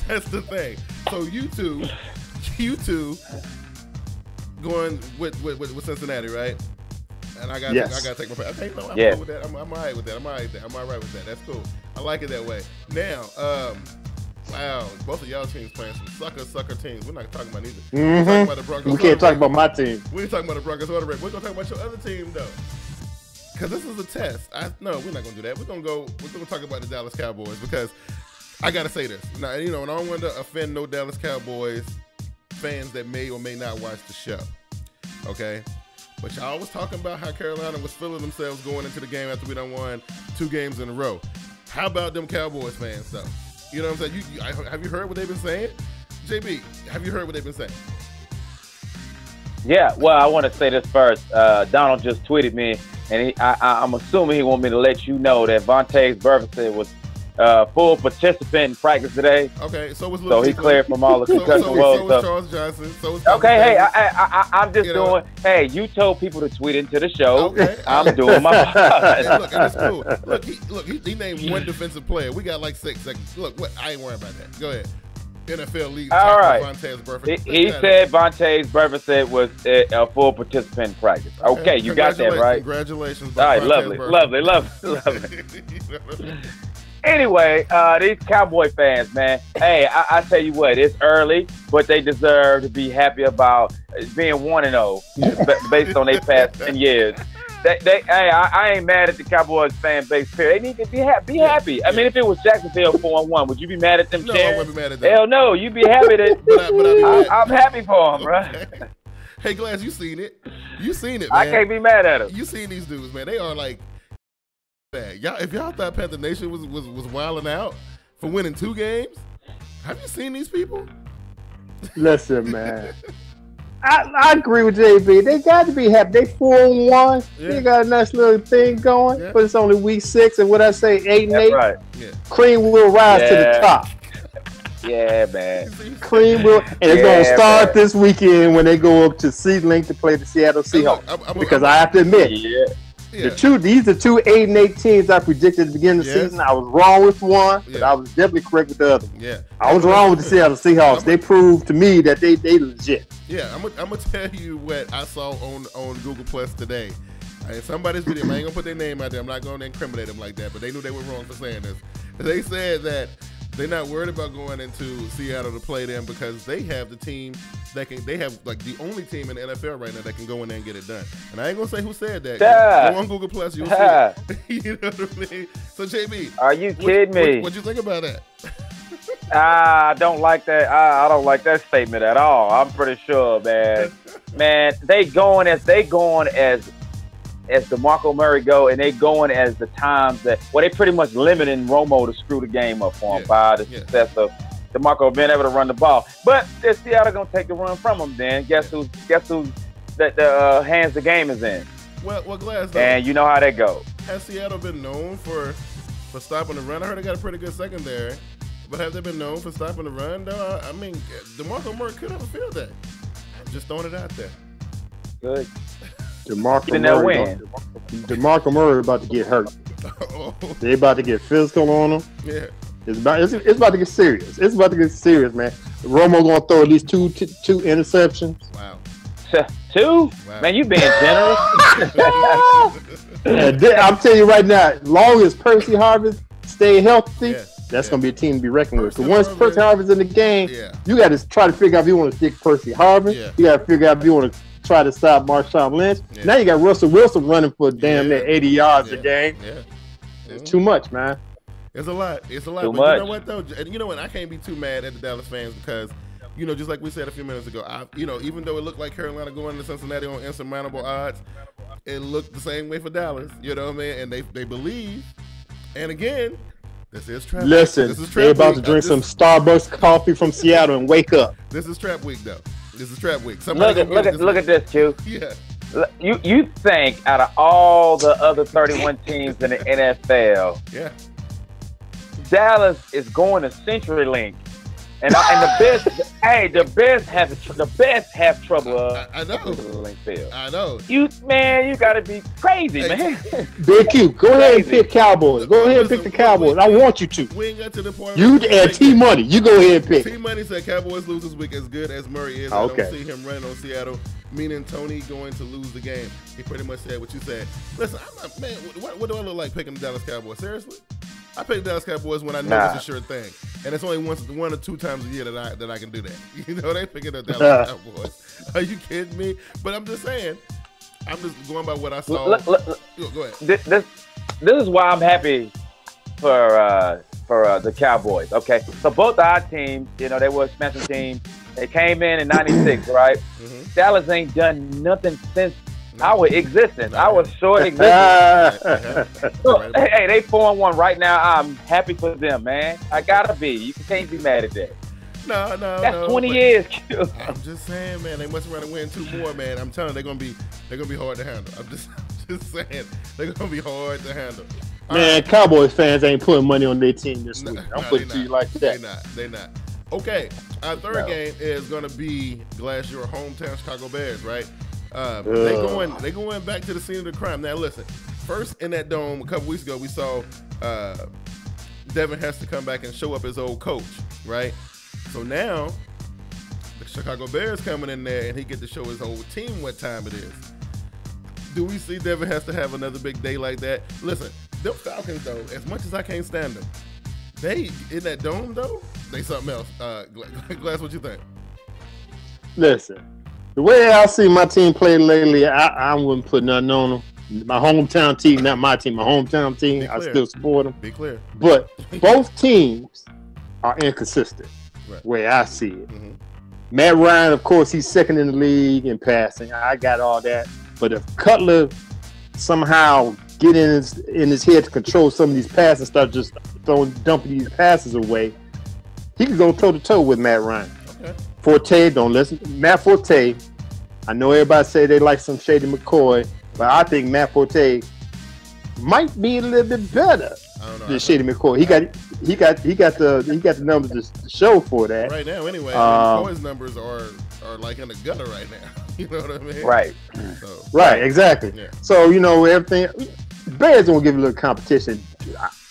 That's the thing. So you two going with Cincinnati, right? And I got to take my pick. Okay, no, I'm cool with that. I'm all right with that. I'm all right with that. That's cool. I like it that way. Now, wow, both of y'all teams playing some sucker teams. We're not talking about neither. We're talking about the Broncos. We can't talk about my team. We ain't talking about the Broncos order break. We're gonna talk about your other team though, because this is a test. No, we're not gonna do that. We're gonna talk about the Dallas Cowboys, because I gotta say this. Now, and I don't want to offend no Dallas Cowboys fans that may or may not watch the show. Okay. But y'all was talking about how Carolina was feeling themselves going into the game after we done won 2 games in a row. How about them Cowboys fans, though? You know what I'm saying? Have you heard what they've been saying? JB, have you heard what they've been saying? Yeah, well, I want to say this first. Donald just tweeted me, and I'm assuming he want me to let you know that Vontaze Burfict was full participant in practice today. Okay, so was he cleared from all the concussion woes. So was Charles Johnson. So was okay, hey, I'm just doing. Hey, you told people to tweet into the show. Okay, I'm doing my part. Hey, look, and it's cool. Look, he named one defensive player. We got like 6 seconds. Look, I ain't worried about that. Go ahead. NFL league. All right. Vontaze Burfict. He said Vontaze Burfict was a full participant in practice. Okay, you got that right. Congratulations. All right, lovely. Anyway, these Cowboy fans, man. Hey, I tell you what, it's early, but they deserve to be happy about being 1-0 based on their past 10 years. I ain't mad at the Cowboys fan base. Period. They need to be happy. I mean, if it was Jacksonville 4-1, would you be mad at them? No, I wouldn't be mad at them. Hell no, you'd be happy that. I'm happy for them, right? Hey, Glass, you seen it? You seen it, man. I can't be mad at them. You seen these dudes, man? They are like. Y'all, if y'all thought Panther Nation was wilding out for winning 2 games, have you seen these people? Listen, man. I agree with JB. They got to be happy. They 4-1. Yeah. They got a nice little thing going, but it's only week 6, and what I say, 8-8. Right. Yeah. Cream will rise to the top. Yeah, man. Cream will, and it's gonna start this weekend when they go up to SeaLink to play the Seattle Seahawks. Because I have to admit. Yeah. These are 2 8-8 teams I predicted at the beginning of the season. I was wrong with one, but I was definitely correct with the other. Yeah, I was wrong with the Seattle Seahawks. They proved to me that they legit. Yeah, I'm gonna tell you what I saw on Google Plus today. Somebody's video. I ain't gonna put their name out there. I'm not gonna incriminate them like that, but they knew they were wrong for saying this. They said that they're not worried about going into Seattle to play them because they have the team that can. They have like the only team in the NFL right now that can go in there and get it done. And I ain't gonna say who said that. Go on Google Plus, you'll see it. You know what I mean? So JB, are you kidding me? What'd you think about that? I don't like that. I don't like that statement at all. I'm pretty sure, man. Man, they going as DeMarco Murray go, and they going as the times that they pretty much limiting Romo to screw the game up for him by the success of DeMarco being able to run the ball. But if Seattle gonna take the run from him, then guess who that the hands the game is in. Well, Glass. And you know how that goes. has Seattle been known for stopping the run? I heard they got a pretty good secondary, but have they been known for stopping the run? Though I mean, DeMarco Murray could have a field day. I'm just throwing it out there. Good. DeMarco Murray Murray about to get hurt. Oh. They about to get physical on him. Yeah. It's about to get serious. It's about to get serious, man. Romo gonna throw at least two interceptions. Wow. 2? Wow. Man, you being generous. And I'm telling you right now, long as Percy Harvin stay healthy, that's gonna be a team to be reckoned with. Because once Percy Harvin's in the game, you got to try to figure out if you want to stick Percy Harvin. Yeah. You got to figure out if you want to try to stop Marshawn Lynch. Yeah. Now you got Russell Wilson running for damn near 80 yards a game. Yeah. It's too much, man. It's a lot. It's a lot. Too But much. you know what though? And you know what? I can't be too mad at the Dallas fans because, you know, just like we said a few minutes ago, even though it looked like Carolina going to Cincinnati on insurmountable odds, it looked the same way for Dallas. You know what I mean? And they believe. And again, this is trap. Listen, this is they're trap about week. to drink some Starbucks coffee from Seattle and wake up. This is trap week though. This is trap week. Look at this, Q. Yeah. You think out of all the other 31 teams in the NFL, Yeah. Dallas is going to CenturyLink, and the best have trouble. I know. CenturyLink field. I know. You gotta be crazy, man. Big Q, go ahead and pick Cowboys. Go ahead and pick the Cowboys. I want you to. We ain't got to the point. You and T-Money, you go ahead and pick. T-Money said Cowboys lose this week as good as Murray is. I don't see him running on Seattle, meaning Tony going to lose the game. He pretty much said what you said. Listen, I'm not, man, what do I look like picking the Dallas Cowboys? Seriously? I pick the Dallas Cowboys when I know it's a sure thing. And it's only one or two times a year that I can do that. You know, they picking the Dallas Cowboys. Are you kidding me? But I'm just saying, I'm just going by what I saw. Go ahead. This is why I'm happy for the Cowboys. Okay, so both our teams, you know, they were expansion teams. They came in '96, right? Mm-hmm. Dallas ain't done nothing since our existence, our short existence. So, hey, they 4-1 right now. I'm happy for them, man. I gotta be. You can't be mad at that. No. That's 20 years. I'm just saying, man. They must rather win 2 more, man. I'm telling you, they're gonna be hard to handle. I'm just saying, they're gonna be hard to handle. Man, Cowboys fans ain't putting money on their team this week. I'm putting it to you like that. They not. Okay, our third game is gonna be your hometown Chicago Bears, right? They going back to the scene of the crime. Now listen, first in that dome a couple weeks ago, we saw Devin Hester come back and show up as old coach, right? So now the Chicago Bears coming in there and he get to show his whole team what time it is. Do we see Devin Hester have another big day like that? Listen, them Falcons though, as much as I can't stand them, they in that dome though, they something else. Glass, what you think? Listen, the way I see my team play lately, I wouldn't put nothing on them. My hometown team, not my team, my hometown team, I still support them. Be clear. But both teams are inconsistent, way I see it. Mm-hmm. Matt Ryan, of course, he's second in the league in passing. I got all that. But if Cutler somehow get in his head to control some of these passes and start just dumping these passes away, he could go toe-to-toe with Matt Ryan. Okay. Forte, don't listen. Matt Forte, I know everybody say they like some Shady McCoy, but I think Matt Forte might be a little bit better than Shady McCoy. He got the numbers to show for that. Right now, anyway, McCoy's numbers are like in the gutter right now. You know what I mean? Right. Right, exactly. Yeah. So, you know, everything, Bears gonna give a little competition.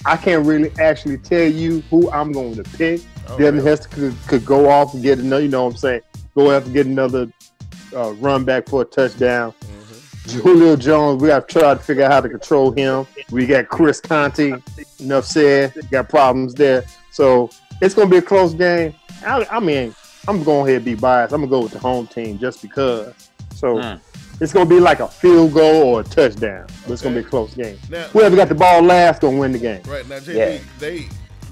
I can't really actually tell you who I'm going to pick. Devin Hester could go off and get another, you know what I'm saying, go out and get another run back for a touchdown. Mm-hmm. Julio Jones, we got to try to figure out how to control him. We got Chris Conte, enough said, got problems there. So it's going to be a close game. I mean, I'm going ahead and be biased. I'm going to go with the home team just because. So it's going to be like a field goal or a touchdown. But it's going to be a close game. Now, whoever got the ball last going to win the game. Right. Now, JB,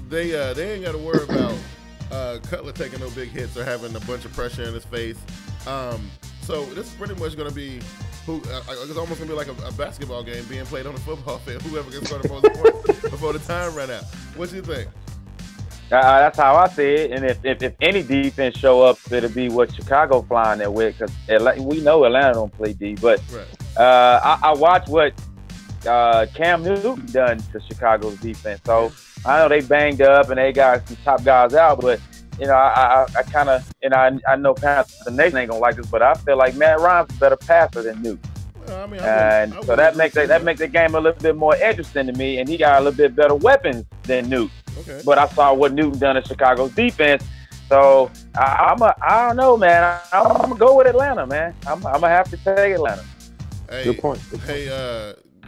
they ain't got to worry about Cutler taking no big hits or having a bunch of pressure in his face. So this is pretty much going to be it's almost going to be like a basketball game being played on a football field. Whoever gets scored the most points before the time run out. What do you think? That's how I see it. And if any defense show up, it'll be what Chicago flying there with, because we know Atlanta don't play D. But I watch what Cam Newton done to Chicago's defense. So I know they banged up and they got some top guys out, but I kind of, I know the Nation ain't gonna like this, but I feel like Matt Ryan's a better passer than Newton. Well, So that makes the game a little bit more interesting to me, and he got a little bit better weapons than Newton. Okay. But I saw what Newton done in Chicago's defense, so I don't know, man. I'm gonna go with Atlanta, man. I'm gonna have to take Atlanta. Hey, Good point. Hey,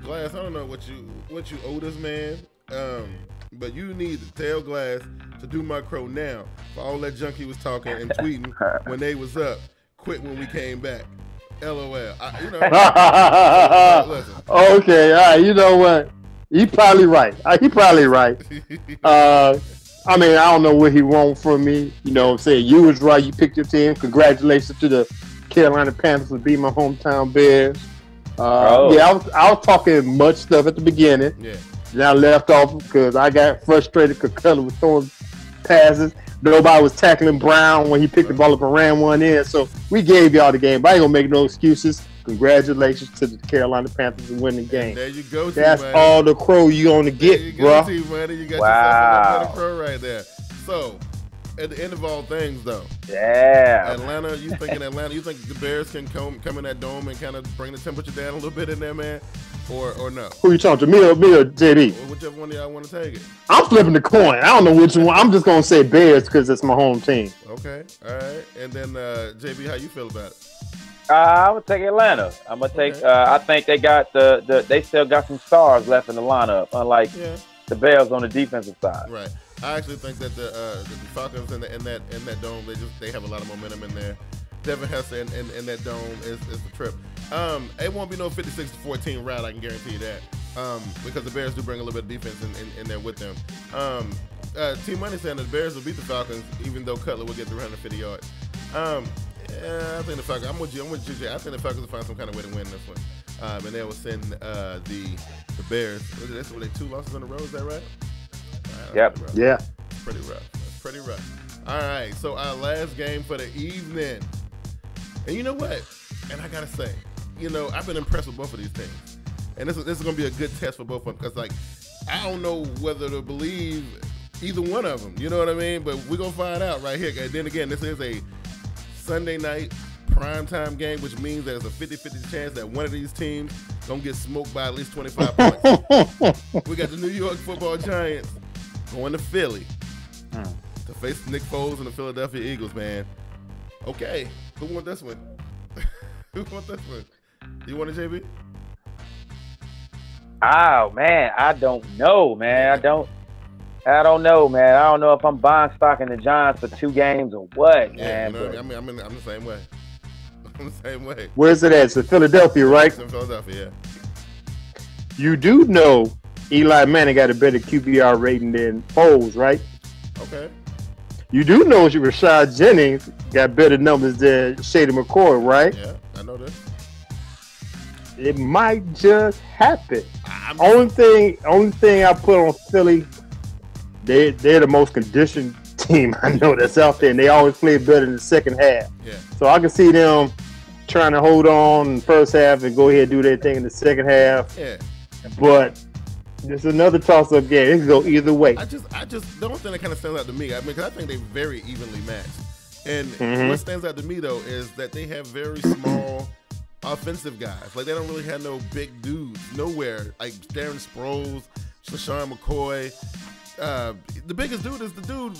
Glass, I don't know what you owe this man, but you need to tell Glass to do my crow now for all that junk he was talking and tweeting when they was up. Quit when we came back. LOL. Listen. Okay, all right. You know what? He probably right. I don't know what he want from me. You know what I'm saying? You was right. You picked your team. Congratulations to the Carolina Panthers for beating my hometown Bears. Yeah, I was talking much stuff at the beginning. Yeah. Then I left off because I got frustrated because Cutler was throwing passes. Nobody was tackling Brown when he picked the ball up and ran one in. So we gave y'all the game. But I ain't going to make no excuses. Congratulations to the Carolina Panthers for winning the game. There you go, That's T-Money. all the crow you going to get, bro. T-Money. You got yourself a crow right there. So, at the end of all things, though. Yeah. Atlanta, you think the Bears can come in that dome and kind of bring the temperature down a little bit in there, man? Or no? Who you talking to, me or JD? Or whichever one of y'all want to take it. I'm flipping the coin. I don't know which one. I'm just going to say Bears because it's my home team. Okay, all right. And then, JB, how you feel about it? I would take Atlanta. I'm gonna take. I think they got they still got some stars left in the lineup, unlike the Bears on the defensive side. Right. I actually think that the Falcons in that dome, they have a lot of momentum in there. Devin Hester in that dome is the trip. It won't be no 56-14 rout. I can guarantee you that. Because the Bears do bring a little bit of defense in there with them. T-Money saying that the Bears will beat the Falcons, even though Cutler will get 350 yards. I think the Falcons. I'm with you, Jay. I think the Falcons will find some kind of way to win this one, and they will send the Bears. That's what they 2 losses in a row. Is that right? Yep. Yeah. Pretty rough. That's pretty rough. All right. So our last game for the evening, and you know what? And I gotta say, I've been impressed with both of these teams, and this is gonna be a good test for both of them because, I don't know whether to believe either one of them. You know what I mean? But we're gonna find out right here. And then again, this is a Sunday night primetime game, which means there's a 50-50 chance that one of these teams gonna get smoked by at least 25 points. We got the New York Football Giants going to Philly to face Nick Foles and the Philadelphia Eagles, man. Okay, who won this one? Who won this one? You want it, JB? Oh man, I don't know, man. I don't know, man. I don't know if I'm buying stock in the Giants for 2 games or what, man. I'm the same way. I'm the same way. Where's it at? It's in Philadelphia, right? It's in Philadelphia, yeah. You do know Eli Manning got a better QBR rating than Foles, right? Okay. You do know Rashad Jennings got better numbers than Shady McCoy, right? Yeah, I know this. It might just happen. Only thing I put on Philly, they're the most conditioned team I know that's out there, and they always play better in the second half. Yeah. So I can see them trying to hold on in the first half and go ahead and do their thing in the second half. Yeah. But there's another toss-up game. It can go either way. I just the only thing that kind of stands out to me, because I think they're very evenly matched. And what stands out to me though is that they have very small offensive guys. Like they don't really have no big dudes nowhere. Like Darren Sproles, LaShawn McCoy. The biggest dude is the dude.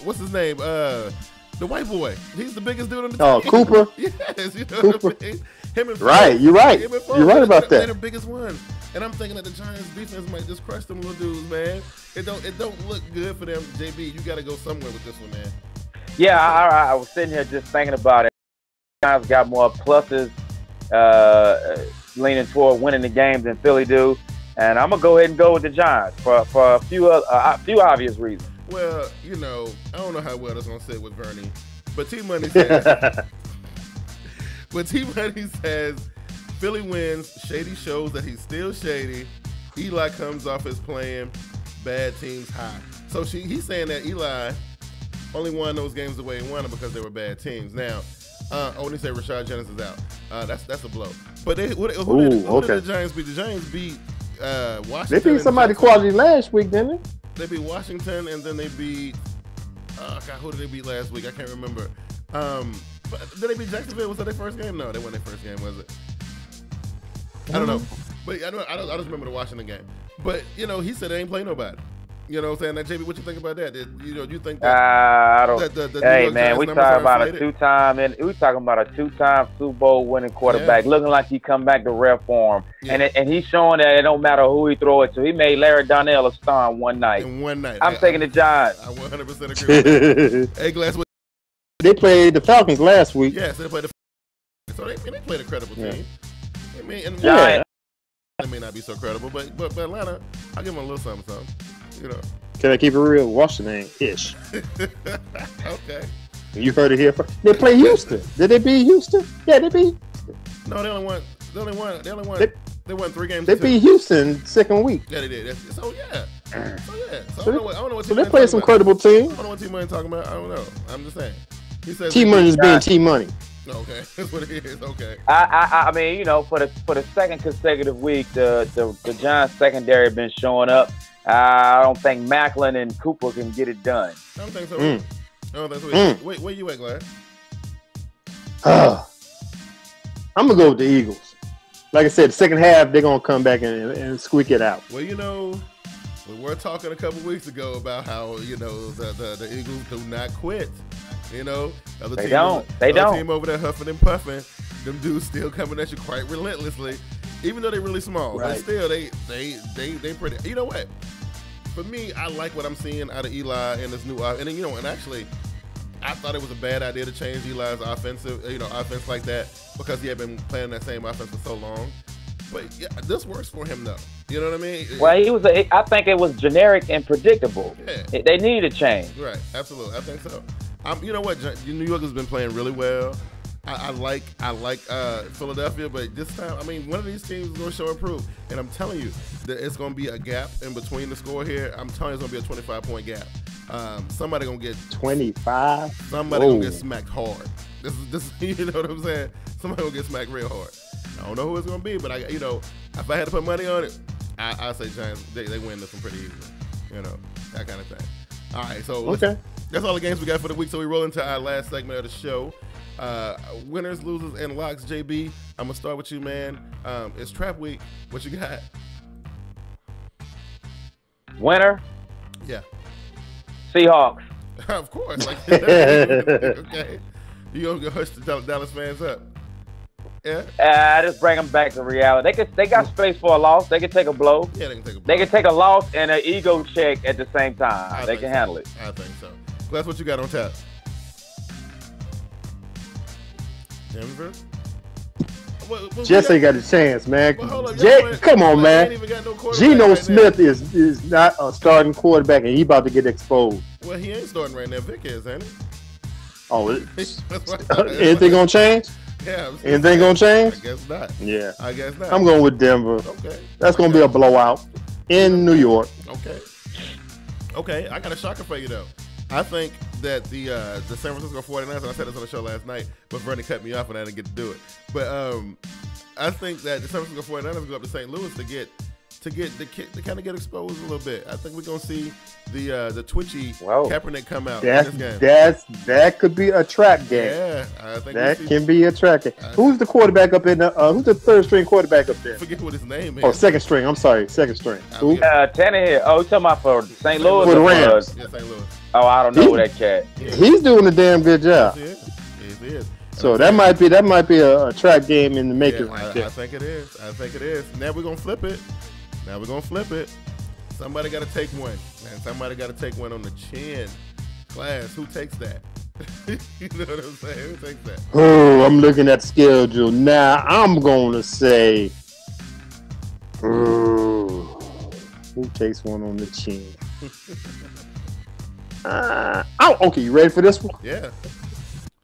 What's his name? The white boy. He's the biggest dude on the team. Oh, Cooper. Yes, you know Cooper. what I mean? Him and Right, you're right. You're right about that. They're the biggest ones. And I'm thinking that the Giants defense might just crush them little dudes, man. It don't look good for them. JB, you got to go somewhere with this one, man. Yeah, I was sitting here just thinking about it. Giants got more pluses leaning toward winning the game than Philly do. And I'm going to go ahead and go with the Giants for a few obvious reasons. Well, I don't know how well that's going to sit with Vernie. But T-Money says... Philly wins. Shady shows that he's still shady. Eli comes off as playing bad teams high. So he's saying that Eli only won those games the way he won them because they were bad teams. Now, when he said Rashad Jennings is out, that's a blow. But who did the Giants beat? The Giants beat Washington. They beat somebody quality last week, didn't they? They beat Washington, and then they beat. Oh God, who did they beat last week? I can't remember. But did they beat Jacksonville? Was that their first game? No, they won their first game. Was it? I don't know. But I just remember the Washington game. But he said they ain't play nobody. You know what I'm saying? That JB, what you think about that? You think that? I don't. The hey man, we talking about a two-time Super Bowl winning quarterback, looking like he come back to rare form, and he's showing that it don't matter who he throw it to. He made Larry Donnell a star in one night. I'm taking the Giants. I 100% agree with that. Hey, Glass, they played the Falcons last week. Yeah, so they played so they played a credible team. I mean, and they may not be so credible, but Atlanta, I'll give them a little something. Can I keep it real? Washington-ish. Okay. You heard it here first. They play Houston. Did they beat Houston? Yeah, they beat. No, they only won. They won 3 games. They beat Houston second week. Yeah, they did. So I don't know what. So they played some credible team. I don't know what T-Money talking about. I don't know. I'm just saying. He says T-Money is being T-Money. Okay, that's what it is. Okay. I mean, for the second consecutive week, the Giants secondary been showing up. I don't think Macklin and Cooper can get it done. I don't think so. I don't think so. Wait, where you at, Glad? I'm gonna go with the Eagles. Like I said, the second half they're gonna come back and squeak it out. Well, we were talking a couple weeks ago about how the Eagles do not quit. They don't. Team over there huffing and puffing. Them dudes still coming at you quite relentlessly, even though they're really small. Right. But still, they pretty. You know what? For me, I like what I'm seeing out of Eli in this new and actually, I thought it was a bad idea to change Eli's offense like that because he had been playing that same offense for so long. But yeah, this works for him though. You know what I mean? Well, I think it was generic and predictable. Yeah. They needed a change. Right. Absolutely. I think so. You know what? New York has been playing really well. I like Philadelphia, but this time, I mean, one of these teams is going to show improve. And I'm telling you that it's going to be a gap in between the score here. I'm telling you it's going to be a 25-point gap. Somebody going to get 25. Somebody going to get smacked hard. This you know what I'm saying? Somebody going to get smacked real hard. I don't know who it's going to be, but if I had to put money on it, I say Giants. They win this one pretty easily. That kind of thing. All right, so that's all the games we got for the week. So we roll into our last segment of the show. Winners, losers, and locks. JB, I'm gonna start with you, man. It's Trap Week. What you got? Winner? Yeah. Seahawks. Of course. Okay. You gonna go hush the Dallas fans up? Yeah. Just bring them back to reality. They got space for a loss. They can take a blow. Yeah, they can take a blow. They can take a loss and an ego check at the same time. They can handle it. I think so. That's what you got on tap. Denver. Jesse got a chance, man. Up, come on, man. Geno right Smith is not a starting quarterback, and he about to get exposed. Well, he ain't starting right now. Vic is, ain't he? Oh, anything gonna change? Yeah. Anything gonna change? I guess not. Yeah. I guess not. I'm going with Denver. Okay. That's gonna be a blowout in New York. Okay. I got a shocker for you though. I think that the San Francisco 49ers, and I said this on the show last night, but Vernon cut me off and I didn't get to do it. But I think that the San Francisco 49ers go up to St. Louis to kind of get exposed a little bit. I think we're gonna see the twitchy Kaepernick come out in this game. That could be a trap game. Yeah, I think that can be a trap game. Who's the quarterback up in the? Who's the third string quarterback up there? I forget what his name is. Oh, second string. I'm sorry, second string. Who? Tannehill. Oh, you talking about for St. Louis? For the Rams. Yeah, St. Louis. Oh, I don't know that cat. He's doing a damn good job. He is. So that might be a trap game in the making right there. I think it is. Now we're gonna flip it. Somebody got to take one, man. Somebody got to take one on the chin. Class, who takes that? You know what I'm saying? Who takes that? Oh, I'm looking at the schedule now. I'm going to say, who takes one on the chin? Okay, you ready for this one? Yeah.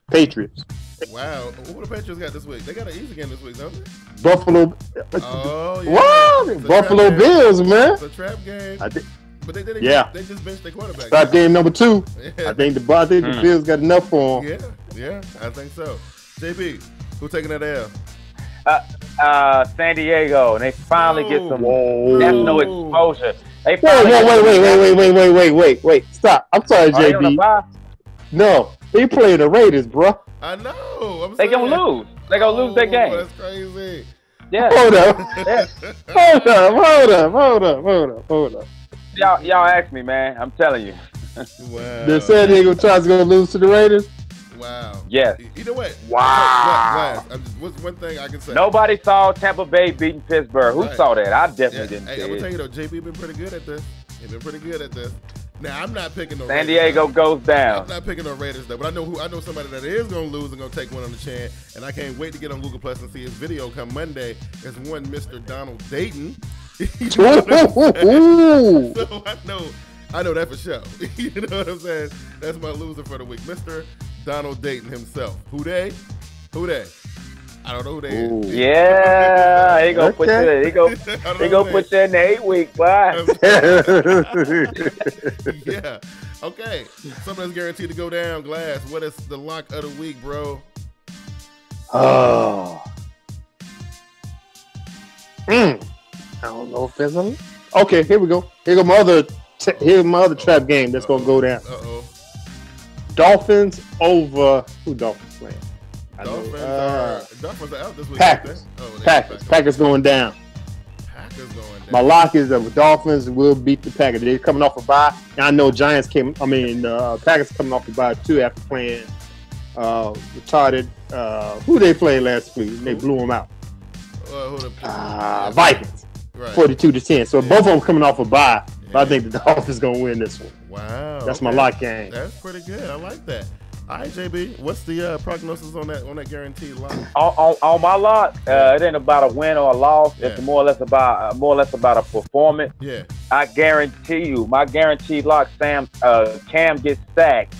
Patriots. Wow. Who the Patriots got this week? They got an easy game this week, don't they? Buffalo. Oh, yeah. Wow. Buffalo Bills, man. It's a trap game. But they just benched their quarterback. Trap game number 2. Yeah. I think the Bills got enough for them. Yeah, I think so. JB, who taking that L? San Diego, and they finally get some national exposure. They Wait. Stop. I'm sorry, JB. No, they playing the Raiders, bro. I know. They gonna lose. They gonna lose their game. That's crazy. Yeah. Hold up. Y'all ask me, man. I'm telling you. Wow. The San Diego Chargers gonna lose to the Raiders? Wow. Yes. You know what? Wow. What's one thing I can say? Nobody saw Tampa Bay beating Pittsburgh. Who saw that? I definitely didn't Hey, see I'm gonna it. tell you though, JB been pretty good at this. He's been pretty good at this. Now I'm not picking no San Raiders, Diego though. goes down. I'm not picking no Raiders though, but I know somebody that is gonna lose and gonna take one on the chin, and I can't wait to get on Google Plus and see his video come Monday. It's one Mr. Donald Dayton. You know what I'm saying? So I know that for sure. You know what I'm saying? That's my loser for the week, Mr. Donald Dayton himself. Who they? I don't know who they is. Yeah, he gonna put you. He gonna put you in the 8 week, boy. Yeah. Okay. Something that's guaranteed to go down. Glass. What is the lock of the week, bro? Oh. I don't know if there's a. Okay, here we go. Here's my other trap game that's gonna go down. Dolphins over who? Dolphins playing? Dolphins are out this week. Packers. Packers going down. Packers going down. My lock is that the Dolphins will beat the Packers. They're coming off a bye. Now I know Packers coming off a bye too after playing retarded. Who they played last week? They blew them out. Vikings. Right. 42-10. So both of them coming off a bye. But I think the Dolphins gonna win this one. Wow. That's my lock game. That's pretty good. I like that. All right, JB, what's the prognosis on that guaranteed lock? On my lock, it ain't about a win or a loss. Yeah. It's more or less about a performance. Yeah. I guarantee you, my guaranteed lock, Cam gets sacked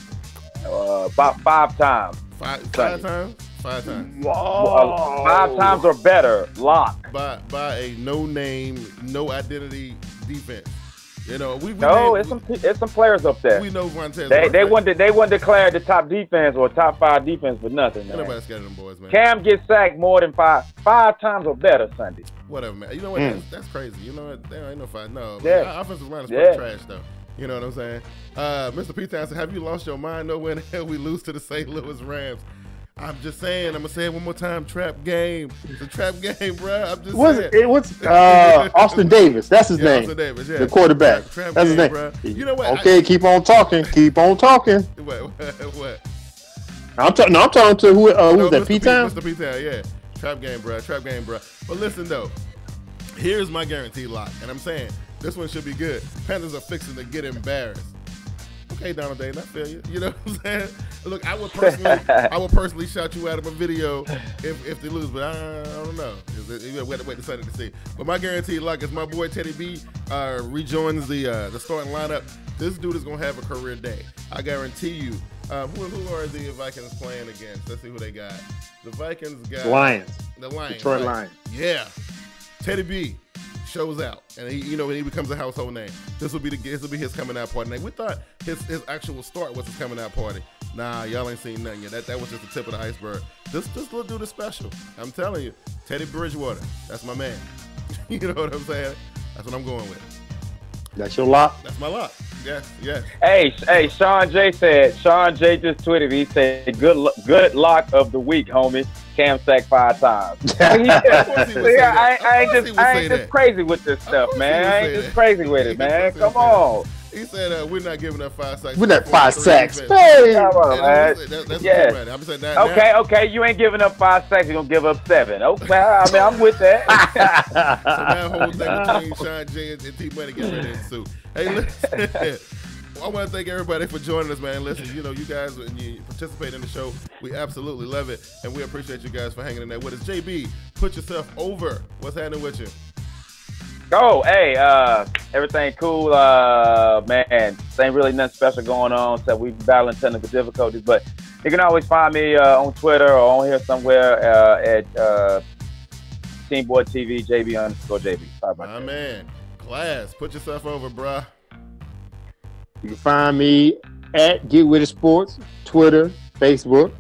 about 5 times. Five times? 5 times. 5 times or better. Lock. By a no-name, no-identity defense. You know, it's some players up there. We know Montez. They wouldn't declare the top defense or top 5 defense for nothing, man. Nobody's scared of them boys, man. Cam gets sacked more than 5 times or better Sunday. Whatever, man. You know what? That's crazy. You know what? There ain't no fight. No. Yeah. Our offensive line is pretty trash, though. You know what I'm saying? Mr. Peterson, have you lost your mind? No, when the hell we lose to the St. Louis Rams? I'm just saying. I'm gonna say it one more time. Trap game. It's a trap game, bro. I'm just saying. It was Austin Davis. That's his name. Austin Davis, yeah. The quarterback. Trap That's game, his name. Bro. You know what? Okay, keep on talking. Keep on talking. What? I'm talking to who's that? P-Town? Mr. P-Town, yeah. Trap game, bro. Trap game, bro. But listen though, here's my guaranteed lock, and I'm saying this one should be good. Panthers are fixing to get embarrassed. Okay, Donald Dayton, I feel you. You know what I'm saying? Look, I would personally shout you out of a video if they lose, but I don't know. We have to wait to Sunday to see. But my guaranteed luck is my boy Teddy B rejoins the starting lineup. This dude is gonna have a career day. I guarantee you. Who are the Vikings playing against? Let's see who they got. The Vikings got Lions. The Lions. Detroit Lions. Yeah. Teddy B shows out, and he becomes a household name. This will be his coming out party. Now, we thought his actual start was his coming out party. Nah, y'all ain't seen nothing yet. That was just the tip of the iceberg. This little dude is special. I'm telling you, Teddy Bridgewater, that's my man. You know what I'm saying? That's what I'm going with. That's your lock? That's my lock. Yes. Hey, Sean J just tweeted. He said, "Good lock of the week, homie. Cam sacked 5 times." I ain't just crazy with this stuff, man. I ain't just crazy with it, man. Come on. He said, "We're not giving up 5 sacks." We're not 5 sacks. Hey, come on, man. Yes. I'm saying that okay. You ain't giving up 5 sacks. You're gonna give up 7. Okay, I mean, I'm with that. So that whole thing between Sean J and T Money getting ready to ensue. Hey, listen. I want to thank everybody for joining us, man. Listen, you guys, when you participate in the show, we absolutely love it, and we appreciate you guys for hanging in there with us. JB, put yourself over. What's happening with you? Oh, hey, everything cool, man. Ain't really nothing special going on, so we battling technical difficulties, but you can always find me on Twitter or on here somewhere at TeamBoydTV, JB_JB. Sorry about that. Man. Class, put yourself over, bruh. You can find me at Get With It Sports, Twitter, Facebook.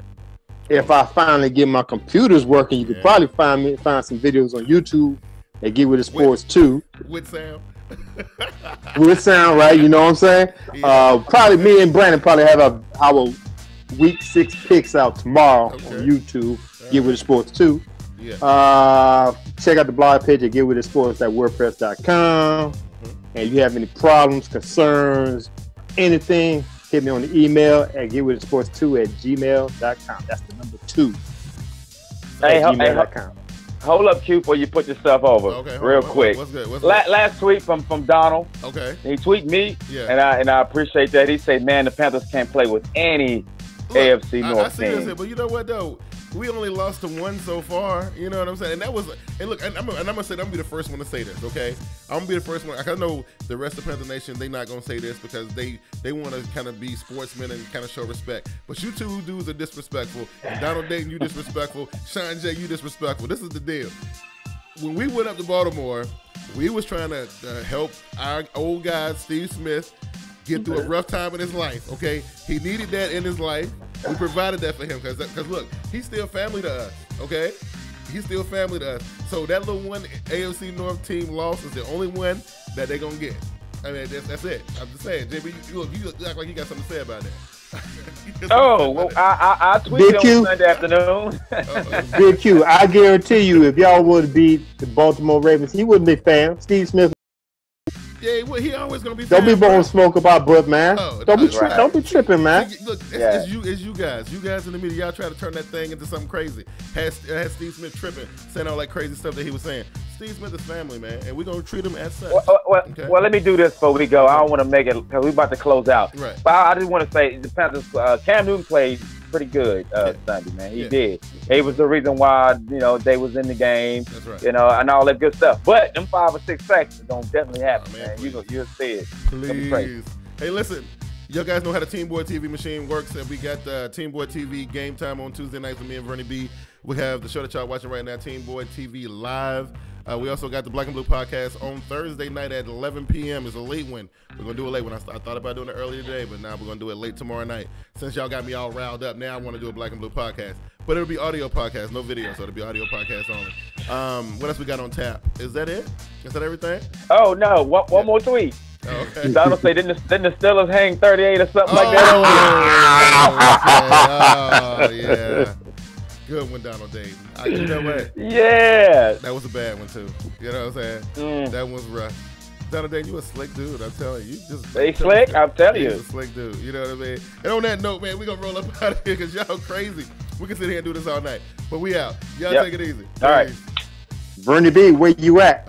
if I finally get my computers working, you could probably find some videos on YouTube that Get With It Sports too. With sound. With sound, right? You know what I'm saying? Yeah. Probably me and Brandon probably have our week 6 picks out tomorrow on YouTube. Get With It Sports too. Yeah. Check out the blog page at getwithitsports.wordpress.com. And if you have any problems, concerns, anything, hit me on the email at getwithitsports2@gmail.com. That's the number 2. Hey, gmail.com. Hold up, Q, before you put your stuff over. Okay, real quick. What's good? Last tweet from Donald. Okay. He tweeted me, Yeah. and I appreciate that. He said, "Man, the Panthers can't play with any AFC North I see this team." here, but you know what though? We only lost to one so far. You know what I'm saying? And that was, and look, and I'm gonna say, I'm gonna be the first one to say this. Okay, I'm gonna be the first one. I know the rest of Panther Nation, they not gonna say this because they want to kind of be sportsmen and kind of show respect. But you two dudes are disrespectful. And Donald Dayton, you disrespectful. Sean J, you disrespectful. This is the deal. When we went up to Baltimore, we was trying to help our old guy Steve Smith get through a rough time in his life. Okay, he needed that in his life. We provided that for him because look, he's still family to us. Okay, he's still family to us. So that little one AFC North team loss is the only one that they're gonna get. I mean, that's it. I'm just saying, JB, you act like you got something to say about that. Well, I tweeted on Sunday afternoon. Big Q, I guarantee you, if y'all would have beat the Baltimore Ravens, he wouldn't be fan. Steve Smith. Yeah, he always gonna be. Don't be blowing smoke about Brook, man. Oh, don't be tripping, man. Look, it's you guys. You guys in the media, y'all try to turn that thing into something crazy. Had Steve Smith tripping, saying all that crazy stuff that he was saying. Steve Smith is family, man, and we're gonna treat him as such. Well, let me do this before we go. I don't want to make it because we're about to close out. Right. But I just want to say the Panthers. Cam Newton played pretty good Sunday, man. He did. He was the reason why they was in the game. That's right. And all that good stuff. But them 5 or 6 sacks don't definitely happen, man. You'll see it. Please. Hey, listen. You guys know how the Team Boy TV machine works. And we got the Team Boy TV game time on Tuesday nights with me and Vernie B. We have the show that y'all watching right now, Team Boy TV Live. We also got the Black and Blue podcast on Thursday night at 11 p.m. It's a late one. We're going to do it late one. I thought about doing it earlier today, but now we're going to do it late tomorrow night. Since y'all got me all riled up, now I want to do a Black and Blue podcast. But it'll be audio podcast, no video, so it'll be audio podcast only. What else we got on tap? Is that it? Is that everything? Oh, no. One more tweet. Oh, okay. Donald say, didn't the Steelers hang 38 or something like that? Okay. Oh, yeah. Good one, Donald Dayton. You know what? Yeah. That was a bad one, too. You know what I'm saying? That one's rough. Donald Dayton, you a slick dude, I'm telling you. They slick? I'm telling you. He's a slick dude. You know what I mean? And on that note, man, we're going to roll up out of here because y'all crazy. We can sit here and do this all night. But we out. Y'all take it easy. All right. Vernie B, where you at?